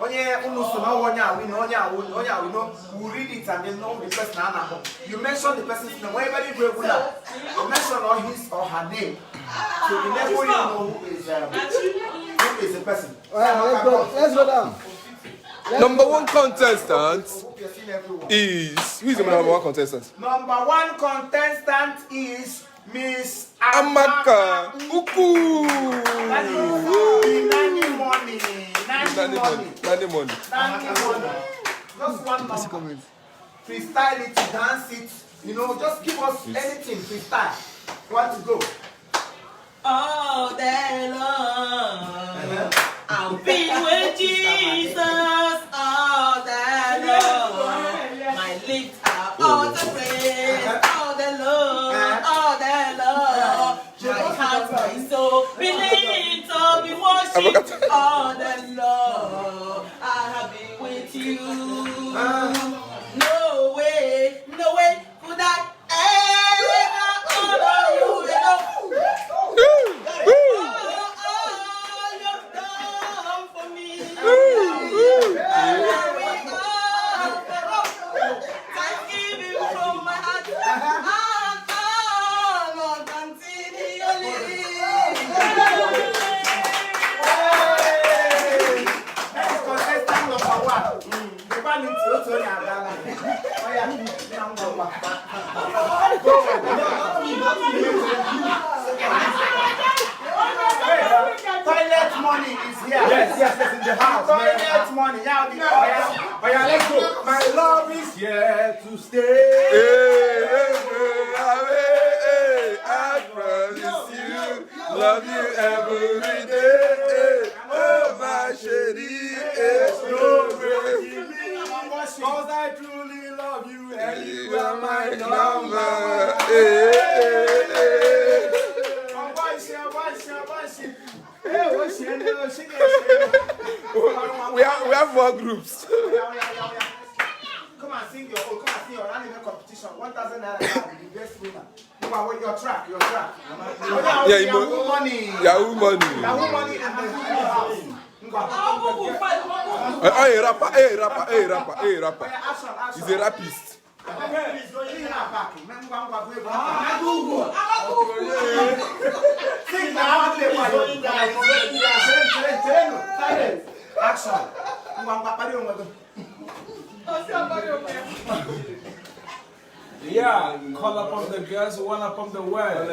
we read it and then know the person. You mention the person's name. Whenever you go, you mention all his or her name. So the next one you know who is the person. Let's go down. Number one contestant is... Who is the number one contestant? Number one contestant is Miss Amaka Uku. Nani money. Just one number. Freestyle it, dance it. You know, just give us anything. Freestyle. You want to go? All day long, I'll be with Jesus all day long. My lips are all the praise, all day long, all day long. My heart, my soul, believe to be worshiped all day long. I have been with you. No way could I ever honor you enough. Toilet money is here. Yes, in the house. Toilet money. Let's go. My love is here to stay. I promise you, love you every day. Oh, my chérie, Cause I truly love you and you are my number. We have more groups. Come and sing your anime competition. 1,000 naira, the best winner. Your track. Yeah, Yahoo money. Yahoo money. Yahoo money and the house. Hey, rapper. He's a rapist. Please go in our back. Action. Yeah, call upon the girls who want upon the world.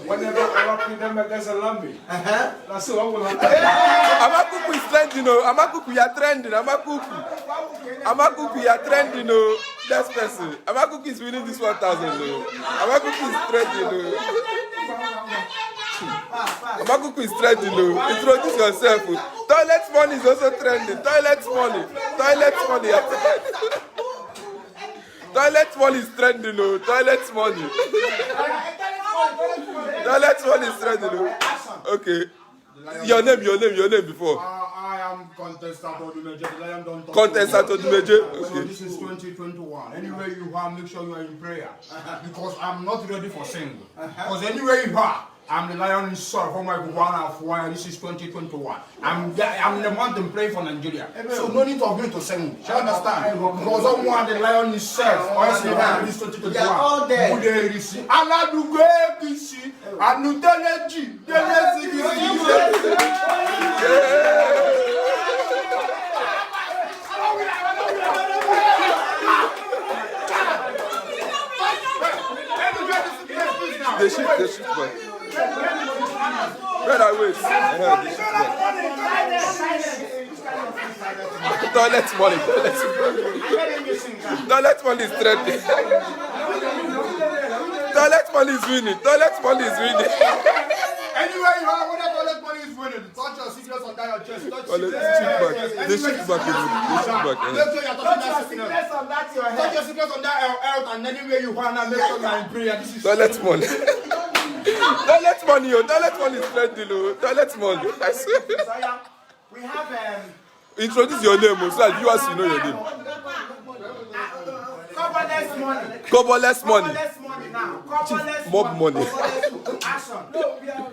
Whenever I rock with them, I guess I love me. That's what I want. Amakuku is trending, no. Amakuku, you are trending. Amakuku, you are trending, no. Next person. Amakuku is winning this 1,000, no. Amakuku is trending, no. Amakuku is trending, no. Introduce yourself. Toilet money is also trending. Toilet money. Toilet money. Toilet money is trending, no. Toilet money. Toilet money is trending, no. Okay. Your name before. I am contestant Odumeje. I am done. Contestant Odumeje. So Okay. this is 2021. Anywhere you are, make sure you are in prayer. Because I'm not ready for single. Because anywhere you are, I'm the lion in soul for my one of one. This is 2021. I'm the one to pray for Nigeria. So no need of me to sing. You understand? Because I want the lion himself. This 2021. They are all there. They shoot back. Where I wait? Toilet money. Toilet money is trending. Toilet money is winning. Toilet money is winning. Anywhere you are, whether toilet money is winning, touch your sickness on your chest. Touch They shoot back. Make sure you're touching that sickness. Touch your sickness on that health, and anywhere you are now, make sure you're in prayer. This is Toilet money. Toilet money, oh. Toilet money is trending, oh. Toilet money. I swear. We have Introduce your name, oh, so that viewers will know your name. coverless money. Coverless money. Coverless money now. Coverless Mob money. Action. No, we are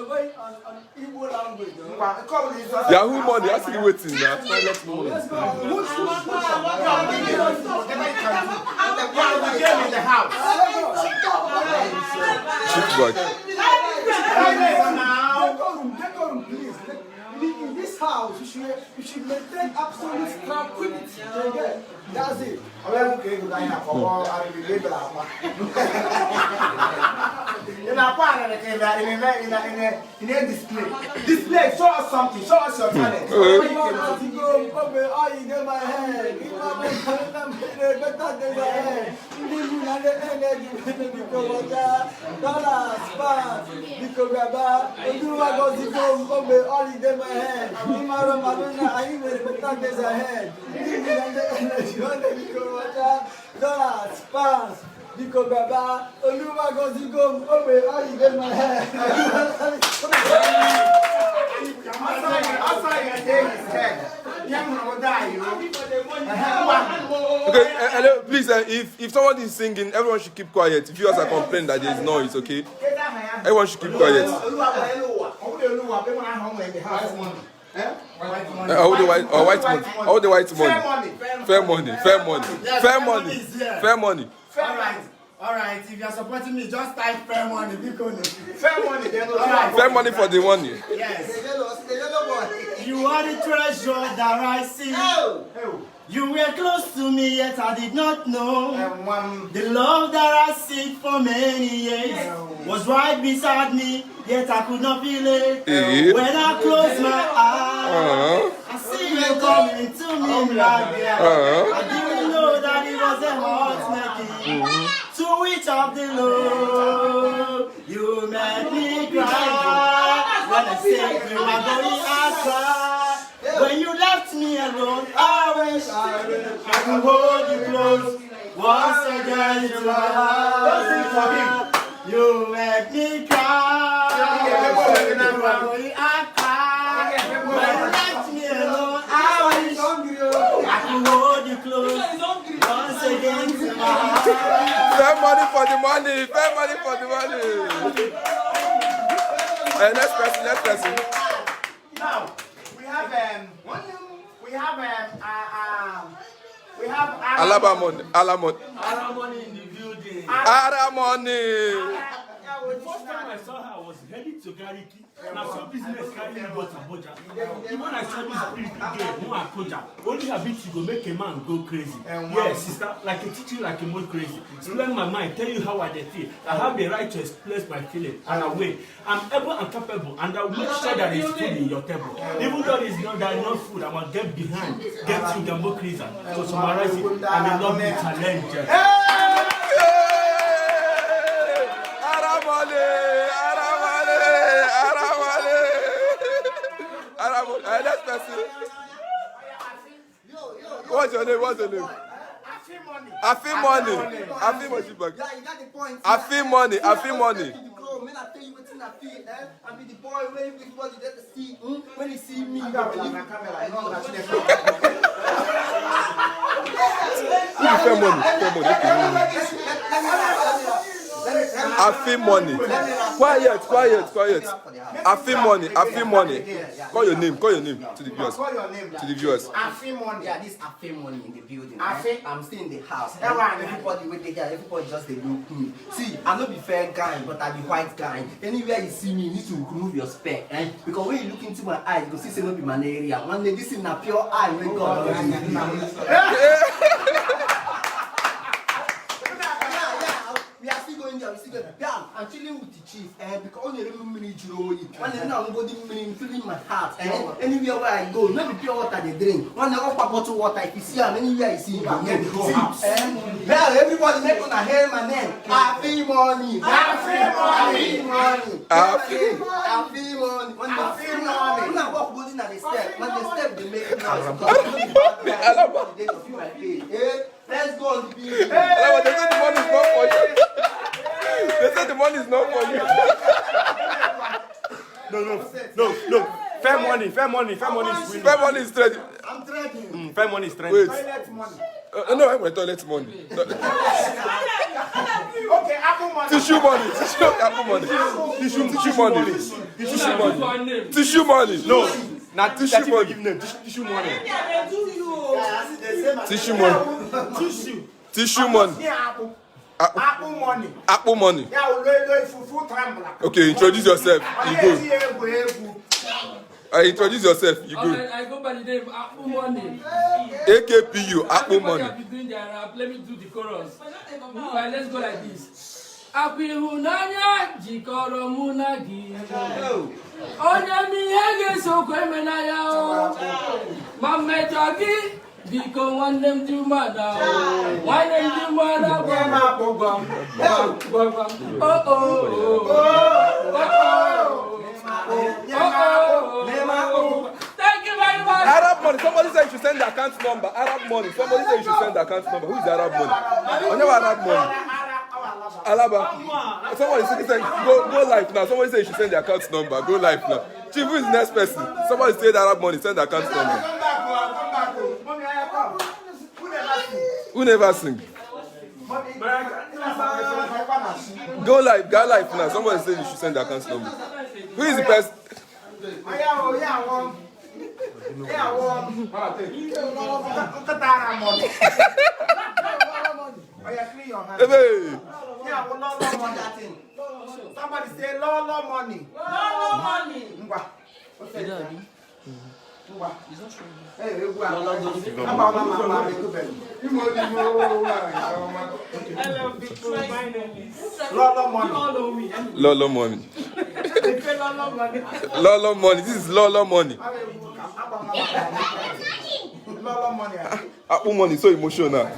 going on Igbo language. Yahoo money. I see waiting now. Toilet money. Let's go. In the house. Shoot back. Decorum, please. In this house, you should maintain absolute tranquility. Okay? That's it. In a display. Display, show us something. Show us your talent. Oh, you get my head. Dollars, pounds, because Baba, Oluwa goes to go, oh, you get my head. Okay, hello, please. If someone is singing, everyone should keep quiet. If you guys are complaining that there is noise, okay? Everyone should keep quiet. All the white money. All the white money. Fair money. Fair money. Fair money. Fair money. All right. If you are supporting me, just type fair money. Fair money. Fair money for the money. Yes. You are the treasure that I see. You were close to me, yet I did not know. The love that I seek for many years was right beside me, yet I could not feel it. When I close my eyes, I see you coming to me like that. I didn't know that it was a heart making. To which of the Lord you made me cry. When I said you were going, I cried. When you left me alone, I wish I could hold you close. Once again in my heart, you made me cry. When you were going, I cried. When you left me alone, I wish I could hold you close. Once again in my heart. Fair money for the money. Fair money for the money. Next person. Now we have We have Alaba money. Alamon. Aramoni in the building. Aramoni. The first time I saw her, I was ready to carry key. Now, some business carry me go to Abuja. Even I saw this spirit again, no Abuja. Only a bit you go make a man go crazy. Yes, sister, like a teaching, like a more crazy. Explain my mind, tell you how I feel. I have the right to express my feeling and away. I'm able and capable, and I will make sure that it's food in your table. Even though there is not food, I will get behind, get you the more crazy. So summarize it, I'm a lovely challenge. Next person. What's your name? What's your name? Afi money. Afi money. Yeah, you got the point. Afi money. Afi money. Man, I tell you what's in that feel, eh? I be the boy when everybody get to see. When you see me, Fair money. Afi money. Quiet. Afi money. Call your name to the viewers. To the viewers. Afi money. Yeah, this Afi money in the building. I'm still in the house. Everybody with the guy, everybody just they look me. See, I no be fair guy, but I be white guy. Anywhere you see me, you need to remove your spec, eh? Because when you look into my eyes, you go see say no be malaria. One day this is a pure eye when God does it. I'm chilling with the chief, because only me when I'm feeling my heart, anywhere where I go, maybe pure water they drink. When I go bottle water, if you see them, anywhere you see them, now everybody make on a hair my name. Happy money. When I walk good in the step, when the step they make let's go on the beach. They said the money is not for you. No. Fair money is winning. Fair money is trending. I'm trading. Fair money is trending. Wait. Toilet money. No, I'm going to toilet money. Okay, apple money. Tissue money. Tissue money. No. Now tissue money. Tissue money. Tissue money. Apple money. Apple money. Yeah, we'll full time. Okay, introduce yourself. You go. Introduce yourself. You go. I go by the name Apple Money. AKPU. Apple money. I'll be doing the rap. Let me do the chorus. Alright, let's go like this. Api hunanya jikoro munagi. Onya mi hege so kwemena yao. Mame jogi. Because one them do mother, one them do mother, Thank you very much. Arab money. Somebody said you should send the account number. Arab money. Somebody said you should send the account number. Who is the Arab money? I never Arab money. Alaba. Somebody said go live now. Somebody said you should send the account number. Go live now. Chief, who is the next person? Somebody said Arab money. Send the account number. Who never sing? Go live now. Somebody said you should send the account number. Who is the person? Somebody say Lolo money. Lolo money. Lolo money. Lolo money. This is Lolo money. Apple money so emotional.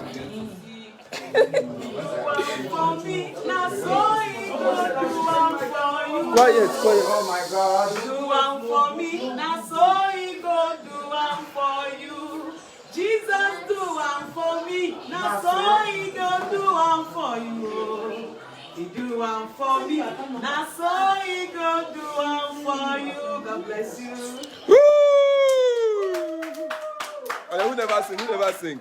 Quiet. Oh my God. Do one for me, now so he go do one for you. Jesus do one for me, now so he go do one for you. He do one for me, now so he go do one for you. God bless you. Woo! Oh, who never sing? Who never sing?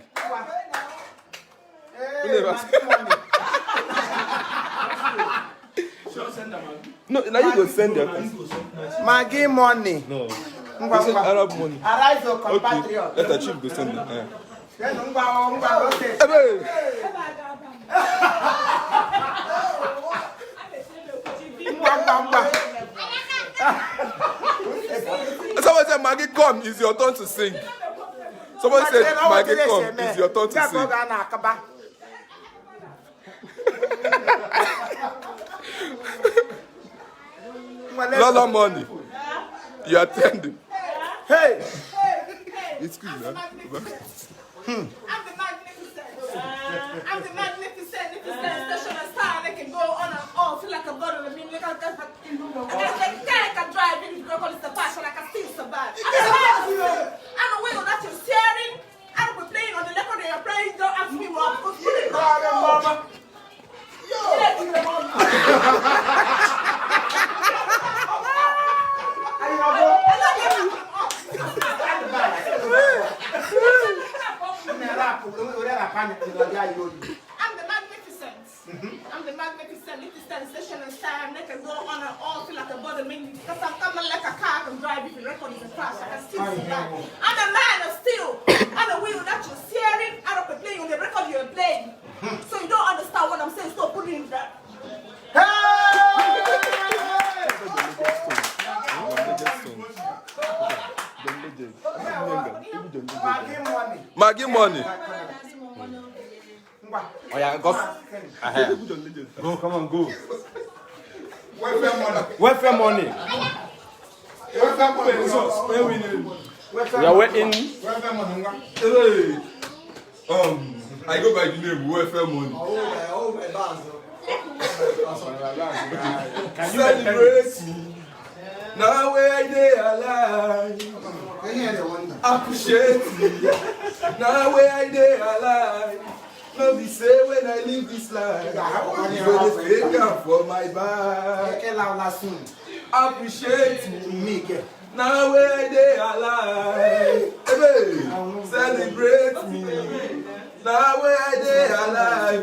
No, now you go send them. Maggie money. No. This is Arab money. Arise, your Okay, compatriot. let the chief go send them. Someone said, Maggie, come, it's your turn to sing. Someone said, Maggie, come, it's your turn to sing. Lola money. You are attending. Hey! It's good, man. I'm the magnificent stational star. I can go on and off, feel like a god on the mean, like I can drive in the call it the passion, I can still survive. I'm a wheel that you're steering. I don't be playing on the record you're playing. Don't ask me what. I'm the magnificent. I'm the magnificent station and time. They can go on and on, feel like a bottom because I'm coming like a car. I can drive if the record is a crash. I can still survive. I'm a man of steel. I'm a wheel that you're steering. I don't be playing on the record you're playing. So you don't understand what I'm saying. Stop putting in that. Maggie money. Oh yeah, go. Go, come on, go. Welfare money. We are waiting. Hey. I go by the name welfare money. Celebrate me. Now where I dey alive. Appreciate me. Now where I dey alive. No be say when I live this life. You go dey take am for my back. Appreciate me. Now where I dey alive. Hey, celebrate me. Now where I dey alive.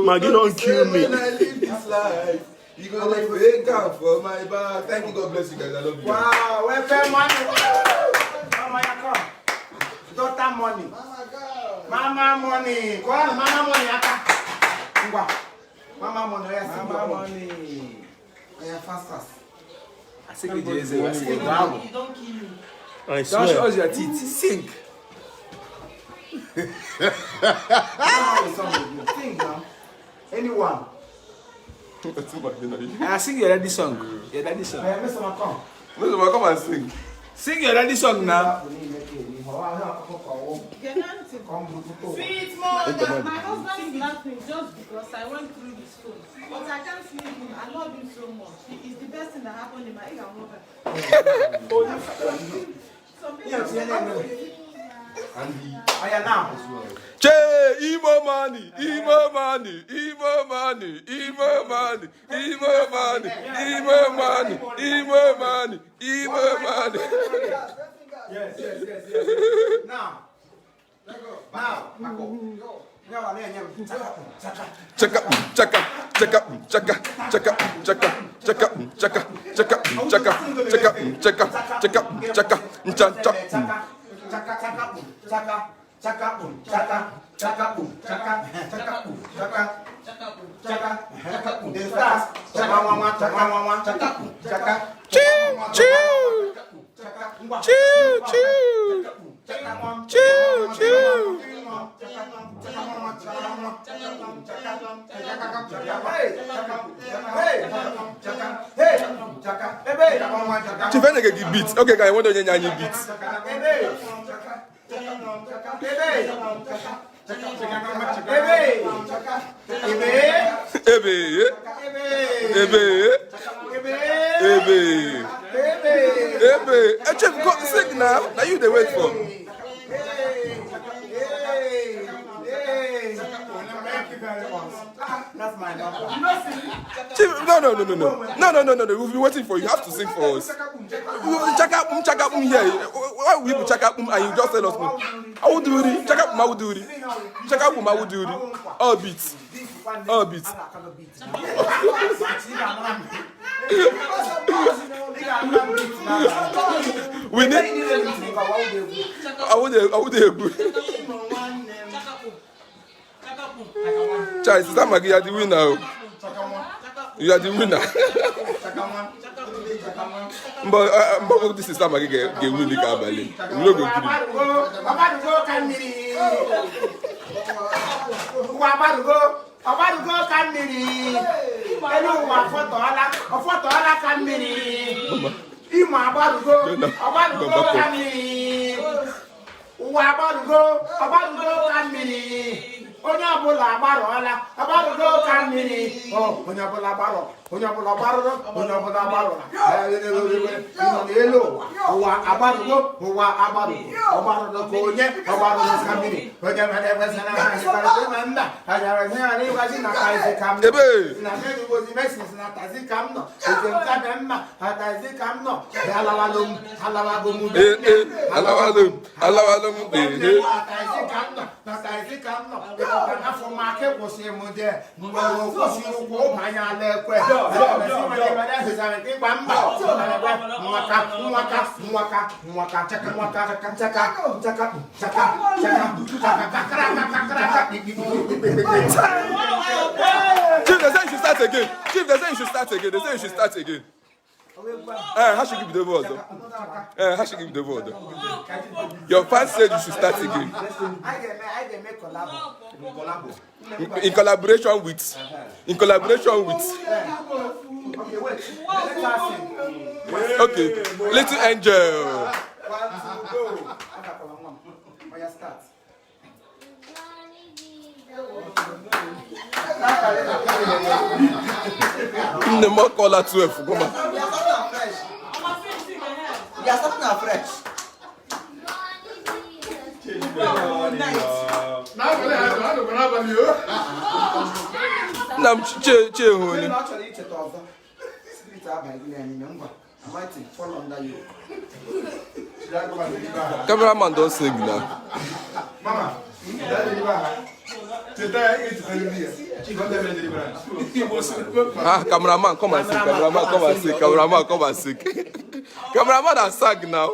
Maggie, don't kill me. When I live this life. You go like take am for my back. Thank you, God bless you guys. I love you. Wow, welfare money. Mama, you come. Daughter money. Mama money. Go on, mama money. Mama money. Mama money. I am fast. I think it is. You don't kill me. I Don't swear. show us your teeth. Sink. Sing now. Anyone. I sing your daddy song. Your daddy song. Mr. Macron. Listen, come and sing. Sing your daddy song now. Sweet mother, my husband is laughing just because I went through his phone. But I can't leave him. I love him so much. He is the best thing that happened in my life. Some people I am now. Che, Imo money, Imo money, Imo money, Imo money, Imo money, Imo money, Imo money, Imo money. Yes. Now. Check up, check up, check up, check up, check up, check up, check up, check up, check up, check up, check up, check up, check up, check up, check up. Chief Enege give beats. Okay, guys, what do you need beats? Ebe. Chief, go sing now. Now you they wait for. That's my number. Chief, no. We've been waiting for you. You have to sing for us. Chaka here. Why will you chaka and you just tell us no? I will do it. Chaka I will do it. Chaka I will do it. All beats. All beats. We need. I would. Child, Sister Maggie, you are the winner. You are the winner. But this Sister Maggie get win the car ballet. We no go gree. Onye ọbụla agbarọla agbarụgo ka mmiri onye ọbụla agbarọ onye ọbụla agbarụrụ onye ọbụla agbarụla ịnọ n'elu ụwa agbarụgo ụwa agbarụgo ọgbarụgo ka onye ọgbarụgo ka mmiri onye mere ebesana ha ịkparịta ịma nna anyarị ha n'ịgwazi na tazi ka m nọ na medugozi mesis na tazi ka m nọ eze nkabe mma ha tazi ka m nọ alawalo m alawago m alawalo m tazi ka m nọ na tazi ka m nọ afọ m aka kwụsị m de mgbe o kwụsịrị ụkwụ ụmụanya ala ekwe ịgba mba nwaka chaka nwaka chaka Chief, they say you should start again. Chief, they say you should start again. They say you should start again. How should give the word? How should give the word? Your fans said you should start again. In collaboration with. Okay, Little Angel. The more color 12. Come on. You are starting afresh. Nam che honey. Cameraman don't sing now. Mama, cameraman, come and sing. Cameraman, come and sing. Cameraman has sang now.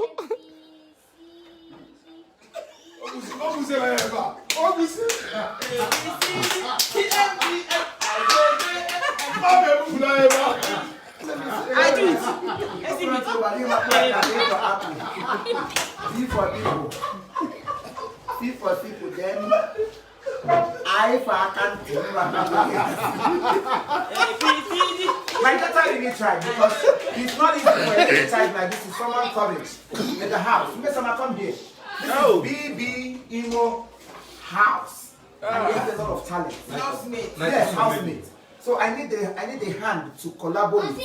I do it. For people, then I can't do my daughter really tried because it's not easy for a child like this. Is someone courage in the house. You may someone come here. This is BB Imo house. And he has a lot of talent. Housemate. Yes, housemate. So I need a hand to collaborate.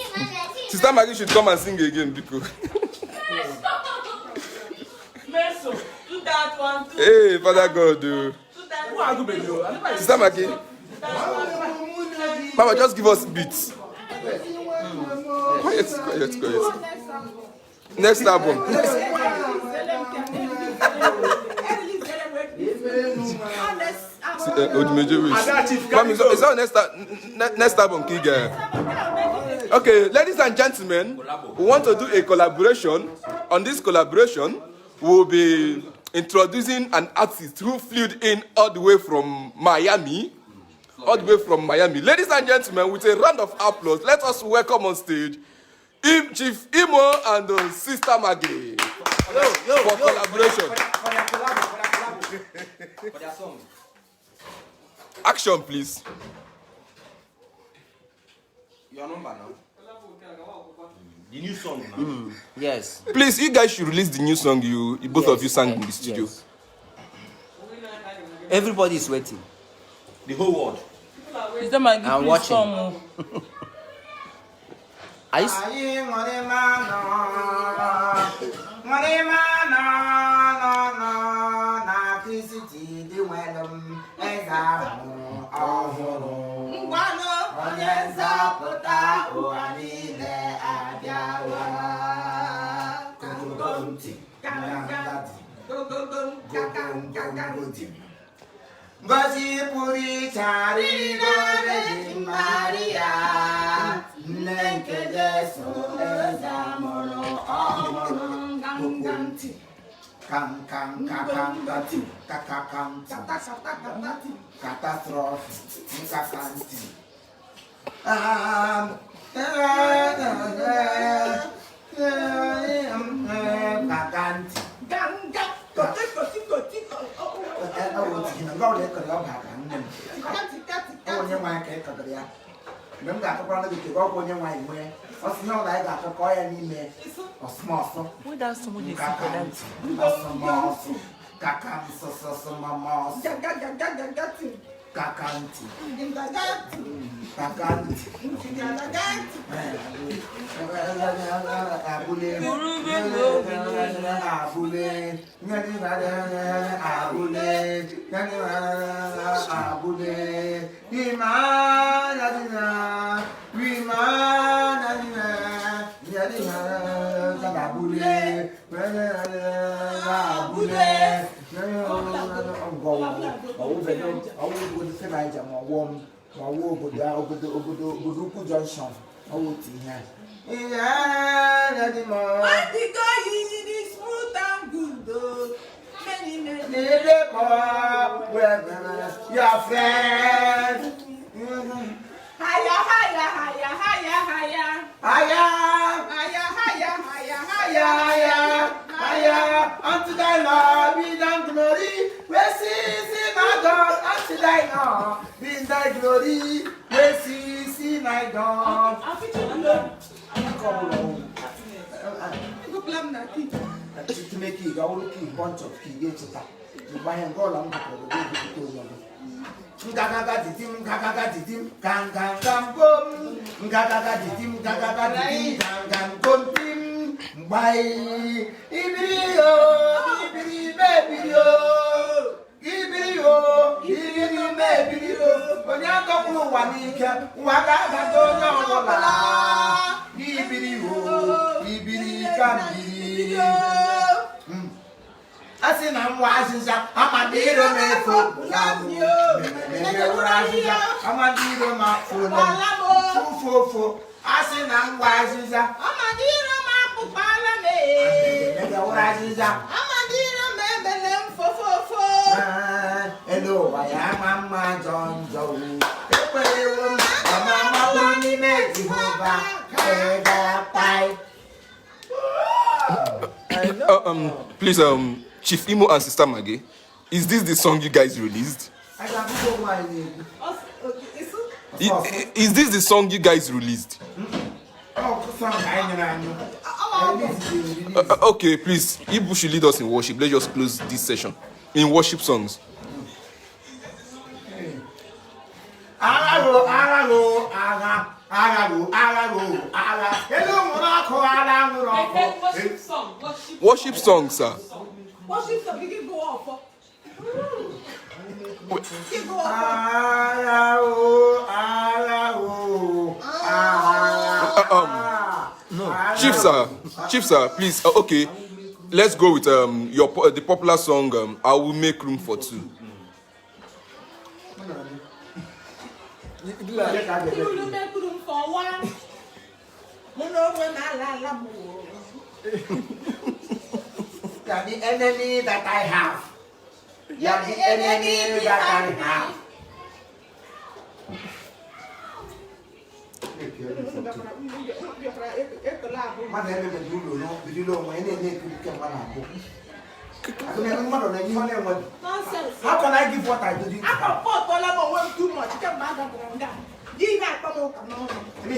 Sister Maggie should come and sing again, because. Do that one too. Hey, Father God, dude. Sister Maggie. Mama, just give us beats. Quiet. Next album. Is that next album, Kiga? Okay, ladies and gentlemen, we want to do a collaboration. On this collaboration, we'll be introducing an artist who flew in all the way from Miami. Ladies and gentlemen, with a round of applause, let us welcome on stage Chief Imo and Sister Maggie for collaboration. For their song. Action, please. Your number now. The new song now. Yes. Please, you guys should release the new song you both of you sang in the studio. Yes. Everybody is waiting. The whole world. I'm watching. Ngozi puri chari Virgin Maria, Nenke Jesu ezamoro omoro ganganti, kang Kakakanti. Catastrophe. Kakanti. Kakanti. Onye nwaanyị ka ị kọgara ya mgbe m ga-akọkọrọ ndị nke ọgwụ onye nwaanyị nwee ọsị na ụlọ anyị ga-akọkọ ya n'ime ọsụmọsụ ọsụmọsụ kakansọsọsọmọsụ kakanti abúlé obodo junction ọwụ otu ihe your friend higher unto thy Lord be thy glory we see my God unto thy Lord be thy glory we see my God to make it all key bunch of key to buy and go along Ngagagadidim, gang boom. Ngagagadidim, gang boom. Bye. Ibrio, baby. Onyango kuwanika, wagaga wala. Ibiri kambi. Asina mwaziza amadiro mefo lamu mwaziza amadiro mafolo fufofo asina mwaziza amadiro makupala me mwaziza amadiro mebele fofofo hello waya mama jonjo epewo mama wani meji hoba ega pai. Please, Chief Imo and Sister Maggie, is this the song you guys released? Is this the song you guys released? Okay, please, Igbo should lead us in worship. Let's just close this session in worship songs. Worship song, sir. Worship song, you can go off. Chief sir, please. Okay, let's go with the popular song. I will make room for two. You will make room for one. You're the enemy that I have. You're the enemy that I have. How can I give what I do? Too much. You can't buy that. You can't come over. Mike.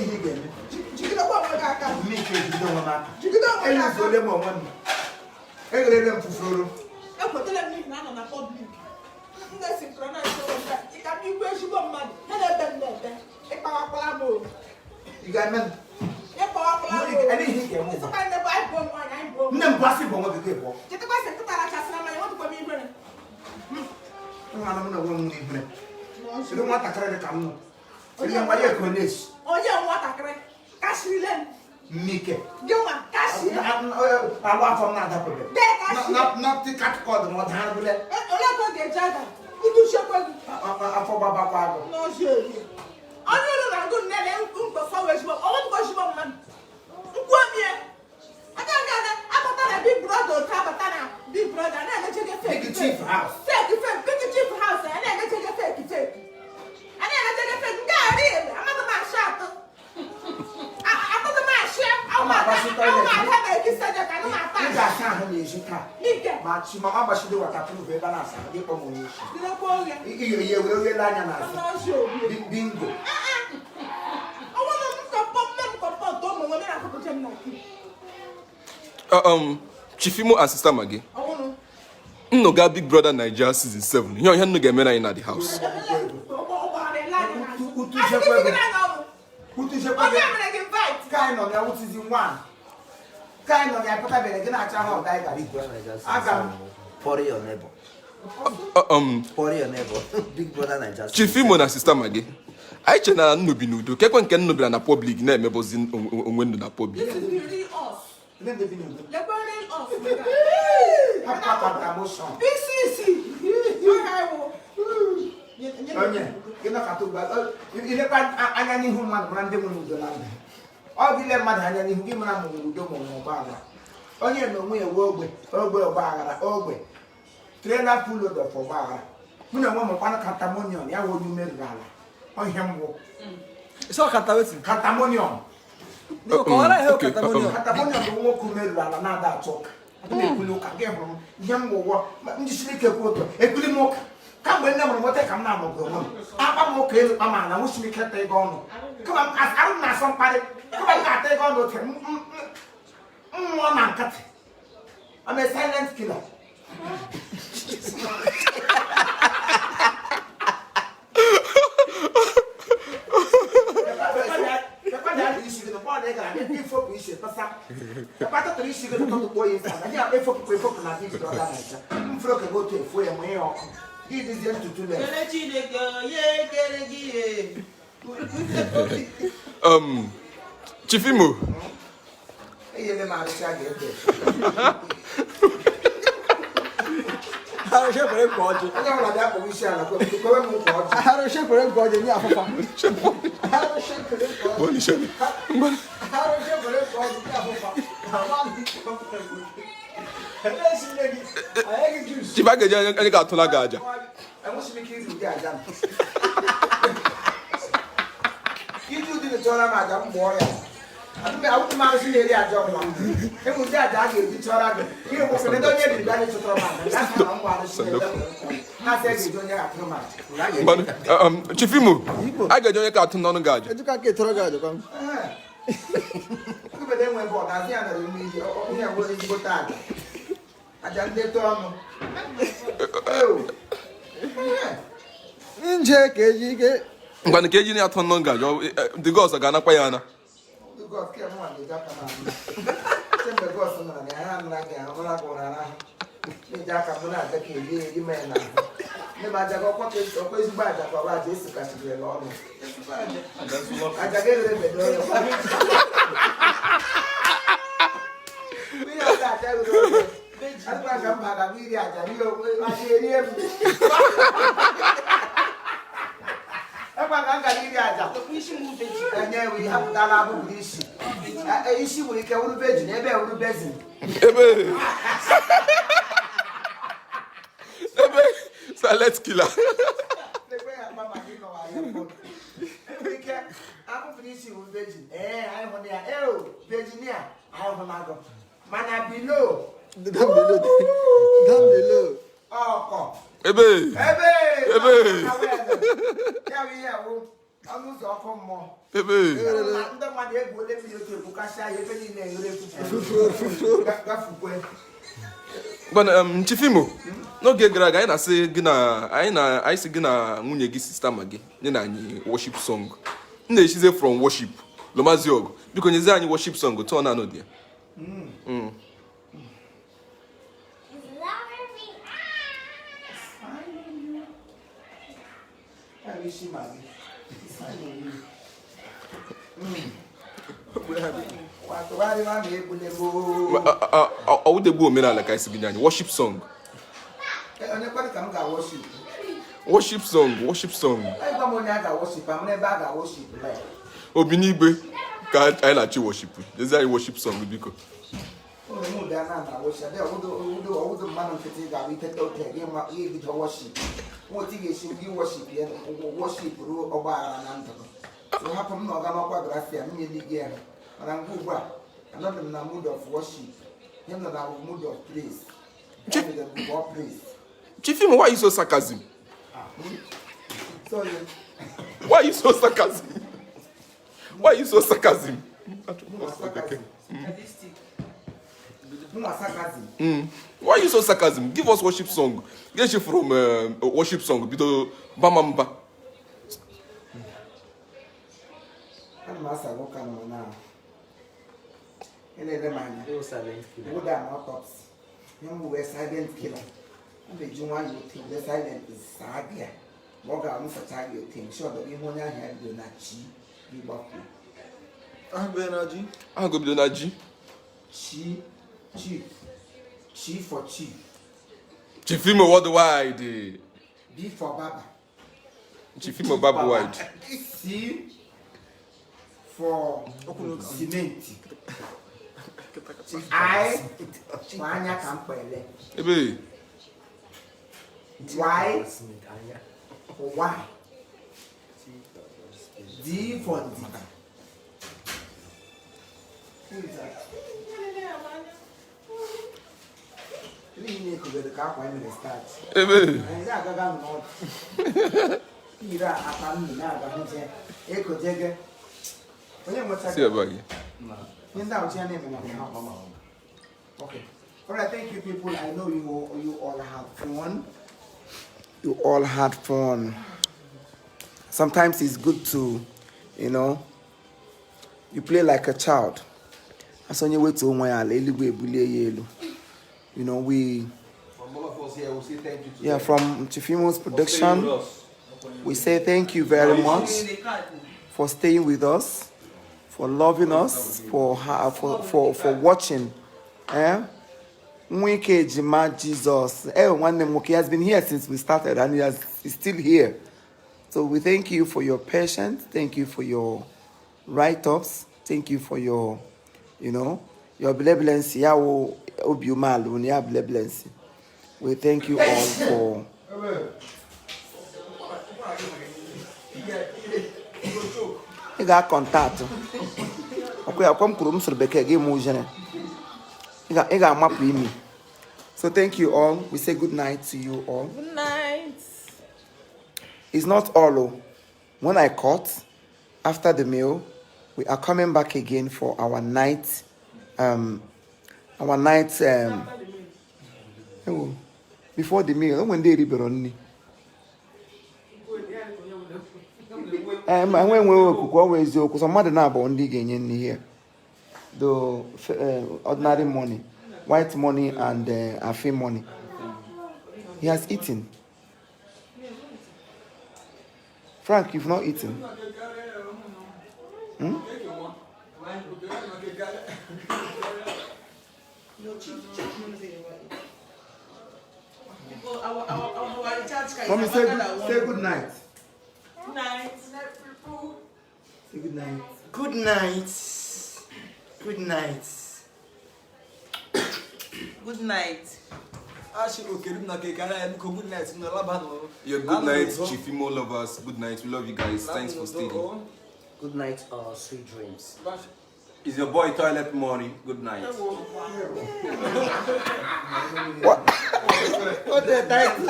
Not the cat called the mother. Big brother, I never check a fake. Big chief house. Fake, big chief house. I never check a fake. I never check a fake. I'm not my shop. I'm not my chef. I'm not my kiss. I'm not my Machi mama bashi do wakapulu beba na sa ge pomo ni. Iye we lanya na sa. Bingo. Chifimo and Sister Maggie. No got Big Brother Nigeria season 7. You no get men in the house. Kind of ya season 1. Kind of ya pata bele gina cha ho dai gari. Aga For your neighbor. For your neighbor. Big Brother Nigeria. Chifimo and Sister Maggie. I chena no bi nudo. Kekwen ken no bi na public na emebozi onwendo na public. Let the video. The burning off. Papa emotion. Onye, kina katuba. Ile pa anya ni hu man brande mu ndo na. O bi le mad anya ni hu gi mana mu ndo mu ba ala. Onye no mu ewo ogbe ba agara ogbe. Trailer full load of ba agara. Mu na mo pa na catamonium ya wo nyume rala. Ohemwo. So Catamonium. No, catamonium. Catamonium do wo ku me rala na da talk. Ekulu ka ge horo. Nyamwo wo. Ndi shirike ko to. Ekuli mo come when never what I come now. I'm okay, Mamma. I wish we kept a gun. Come on, I don't know somebody. Come on, I take on with him. One man cut. I'm a silent killer. He is just to do that. Chifimo. How should I call you? I don't that we shall go. How should I call you? If I get any got to la gaja. I want to make you do that. You do the Torah, Madam Boy. I would manage to get a job. It was that you Torah. You was a little bit damage to Torah. That's how I'm going to say. I said, you don't have to much. Chifimo, I got your cartoon on gaja. You can't get Torah. But then when God has the other media, only a word is good time. I just did to oh. Inje KG. When the KG at on gaja, the girls are gonna pay Anna. The God came on the Japanese. Send the ghost on the hand like a Monacona. The Jacamona, the KG, you may not. The Majago pockets of his bad about this to catch the Lord. I can get it. We are that. I'm going to come back and media. I'm going to we have done issue. Issue we can virgin, ever bezin. So let's kill her. I'm finishing with virgin. I'm on there. Virginia, I have a man below. Down below. Oh, Ebe. almost all come more. But Chifimo, no get grag. I say gina. I say gina. Munye gi sister magi. Nina ni worship song. Nne she say from worship. Lomaziog. Because you say any worship song. Go turn on there. I would go me like I said, worship song. Worship song. Obinibe, can't I like you worship? There's a worship song because. mood and I wish I would all the man of fatigue. I will take out again with worship. What is you worship and worship rule over an anthem. So happen no Gamagraphia, me again. And I'm good. I'm not in the mood of worship. I'm not in the mood of praise. Praise. Chief, why are you so sarcasm? Sorry. Why are you so sarcasm? Why are you so sarcasm? Why are you so sarcasm? Give us worship song. Get you from worship song. Bido Bamamba. I'm master worker now. And then man, They were silent killer. who are autopsy. Young who were silent killer. And the Juma you think the silent is Sagia. Moga Musa you think sure that you want to have the Nachi. You bought me. I'm going to Naji. Chi for chi. Chifimo worldwide. B for Baba. Chifimo Baba wide. C for cement. I Manya Campbell. Ebe. Y for Y. D for D. Who is that? Ebe. See your bag. Okay. All right, thank you, people. I know you all had fun. You all had fun. Sometimes it's good to, you play like a child. That's on your way to you know, we. From all of us here, we say thank you to from Chifimo's production, we say thank you very much for staying with us, for loving us, for watching. Jesus. He has been here since we started and he's still here. So we thank you for your patience. Thank you for your write-ups. Thank you for your, your benevolence. We thank you all for. You got contact. Okay, I'll come to me. So thank you all. We say good night to you all. Good night. It's not all. When I cut, after the meal, we are coming back again for our night. Before the meal, when they ribbon. When we always do, because I'm not about here. The ordinary money, white money, and Afi money. He has eaten. Frank, you've not eaten. Hmm? Mommy, say good night. Good night. Say good night. Good night. Good night. Good night. Yeah, good night, Chifimo lovers. Good night. We love you guys. Thanks for staying. Good night, sweet dreams. Is your boy toilet money? Good night. What a title.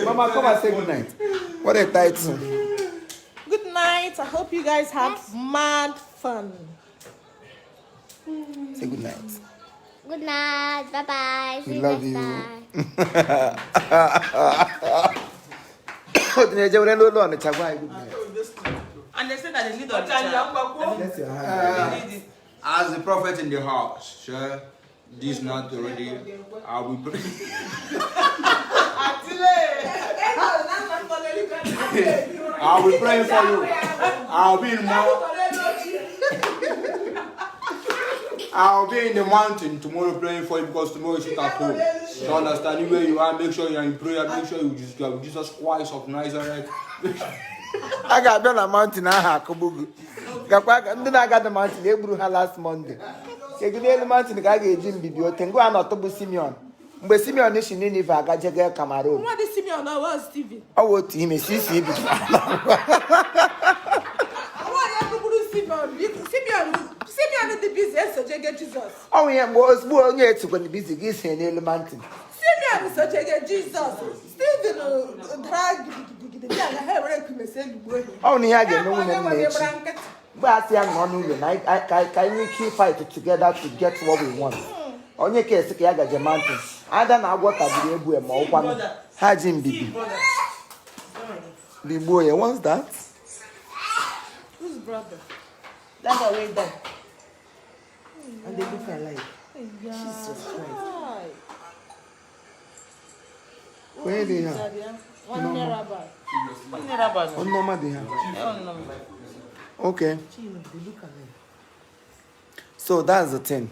Mama, come and say good night. What a title. Good night. I hope you guys had mad fun. Say good night. Good night. Bye bye. We love you. And they said that they need a child. As the prophet in the house, sir, this not already. I will pray. I will pray for you. I'll be in the mountain tomorrow praying for you because tomorrow you sit at home. So understand where you are, make sure you are in prayer, make sure you just have Jesus Christ of Nazareth. I got on a mountain. I got the mountain. They blew her last Monday. Egudelu mountain ka ga-eji mbibi ote ngwa na ọtọbụ Simeon. Mgbe Simeon si Ninive agajege Cameroon. What is Simeon or what Stephen? Ọ wụ otu ime sisi ibi. Simeon the business so get Jesus. Ọ nwere mgbe ozugbo onye etukwa the busy gị si n'elu mountain. Simeon so get Jesus. Stephen drag gidi ya ha were kumese lugbo. Ọ na ihe a ga-eme nwunye m na-echi. Mgbe asị ya nọ n'ụlọ na ka anyị keep fight together to get what we want. Onye ka esi ka ya gaje mountain. Ada na agwọ tabiri ebu ma ọkwa ha ji mbibi. Bigbo ya, what's that? Whose brother? That's a way there. And they look alike. Jesus Christ. Where they are? One rabbi. One rabbi. On normal they have. Okay. They look alike. So that's the thing.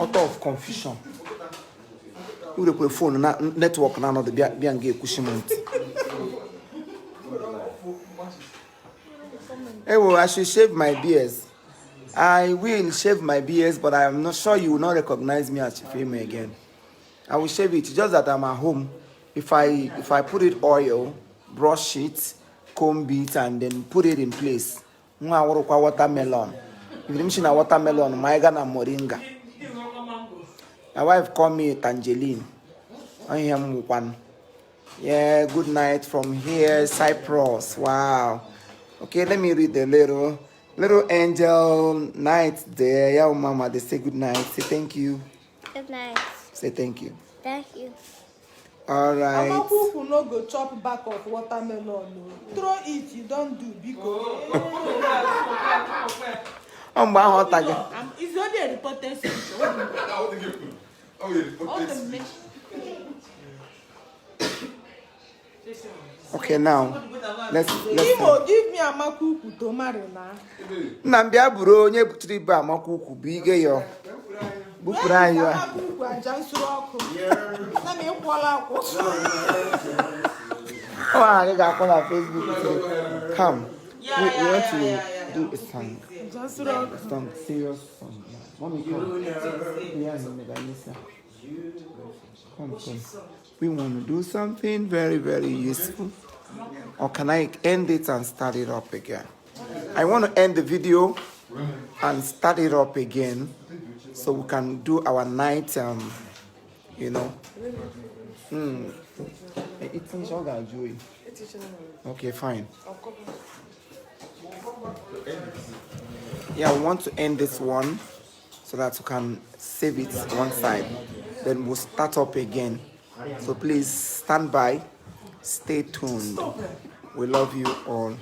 Out of confusion. You dey phone na network na no the bia nge ekushimont. Well, I should shave my beards. I will shave my beards, but I am not sure you will not recognize me as Chifeme again. I will shave it, just that I'm at home. If I put it oil, brush it, comb it, and then put it in place. Watermelon. If you mention a watermelon, my gana moringa. My wife called me Tangerine. I am one. Yeah, good night from here, Cyprus. Wow. Okay, let me read the little angel night there. Yeah, mama, they say good night. Say thank you. Good night. Say thank you. Thank you. All right. Mama who no go chop back of watermelon. No. Throw it, you don't do because. It's only a reported situation. Okay, now let's Imo, give me a makuku to marry now. Nambia buro onye butiri ba makuku bụ ige yo. Bupuru ayo. Makuku ajansuru ọkụ. Na me kwala akwu. Oh, I got on Facebook. Come. We want to do a song. A song, serious song. Mommy, come. Come. We want to do something very, very useful. Or can I end it and start it up again? I want to end the video and start it up again so we can do our night, you know. Okay, fine. Yeah, we want to end this one so that we can save it one side. Then we'll start up again. So please stand by, stay tuned. We love you all.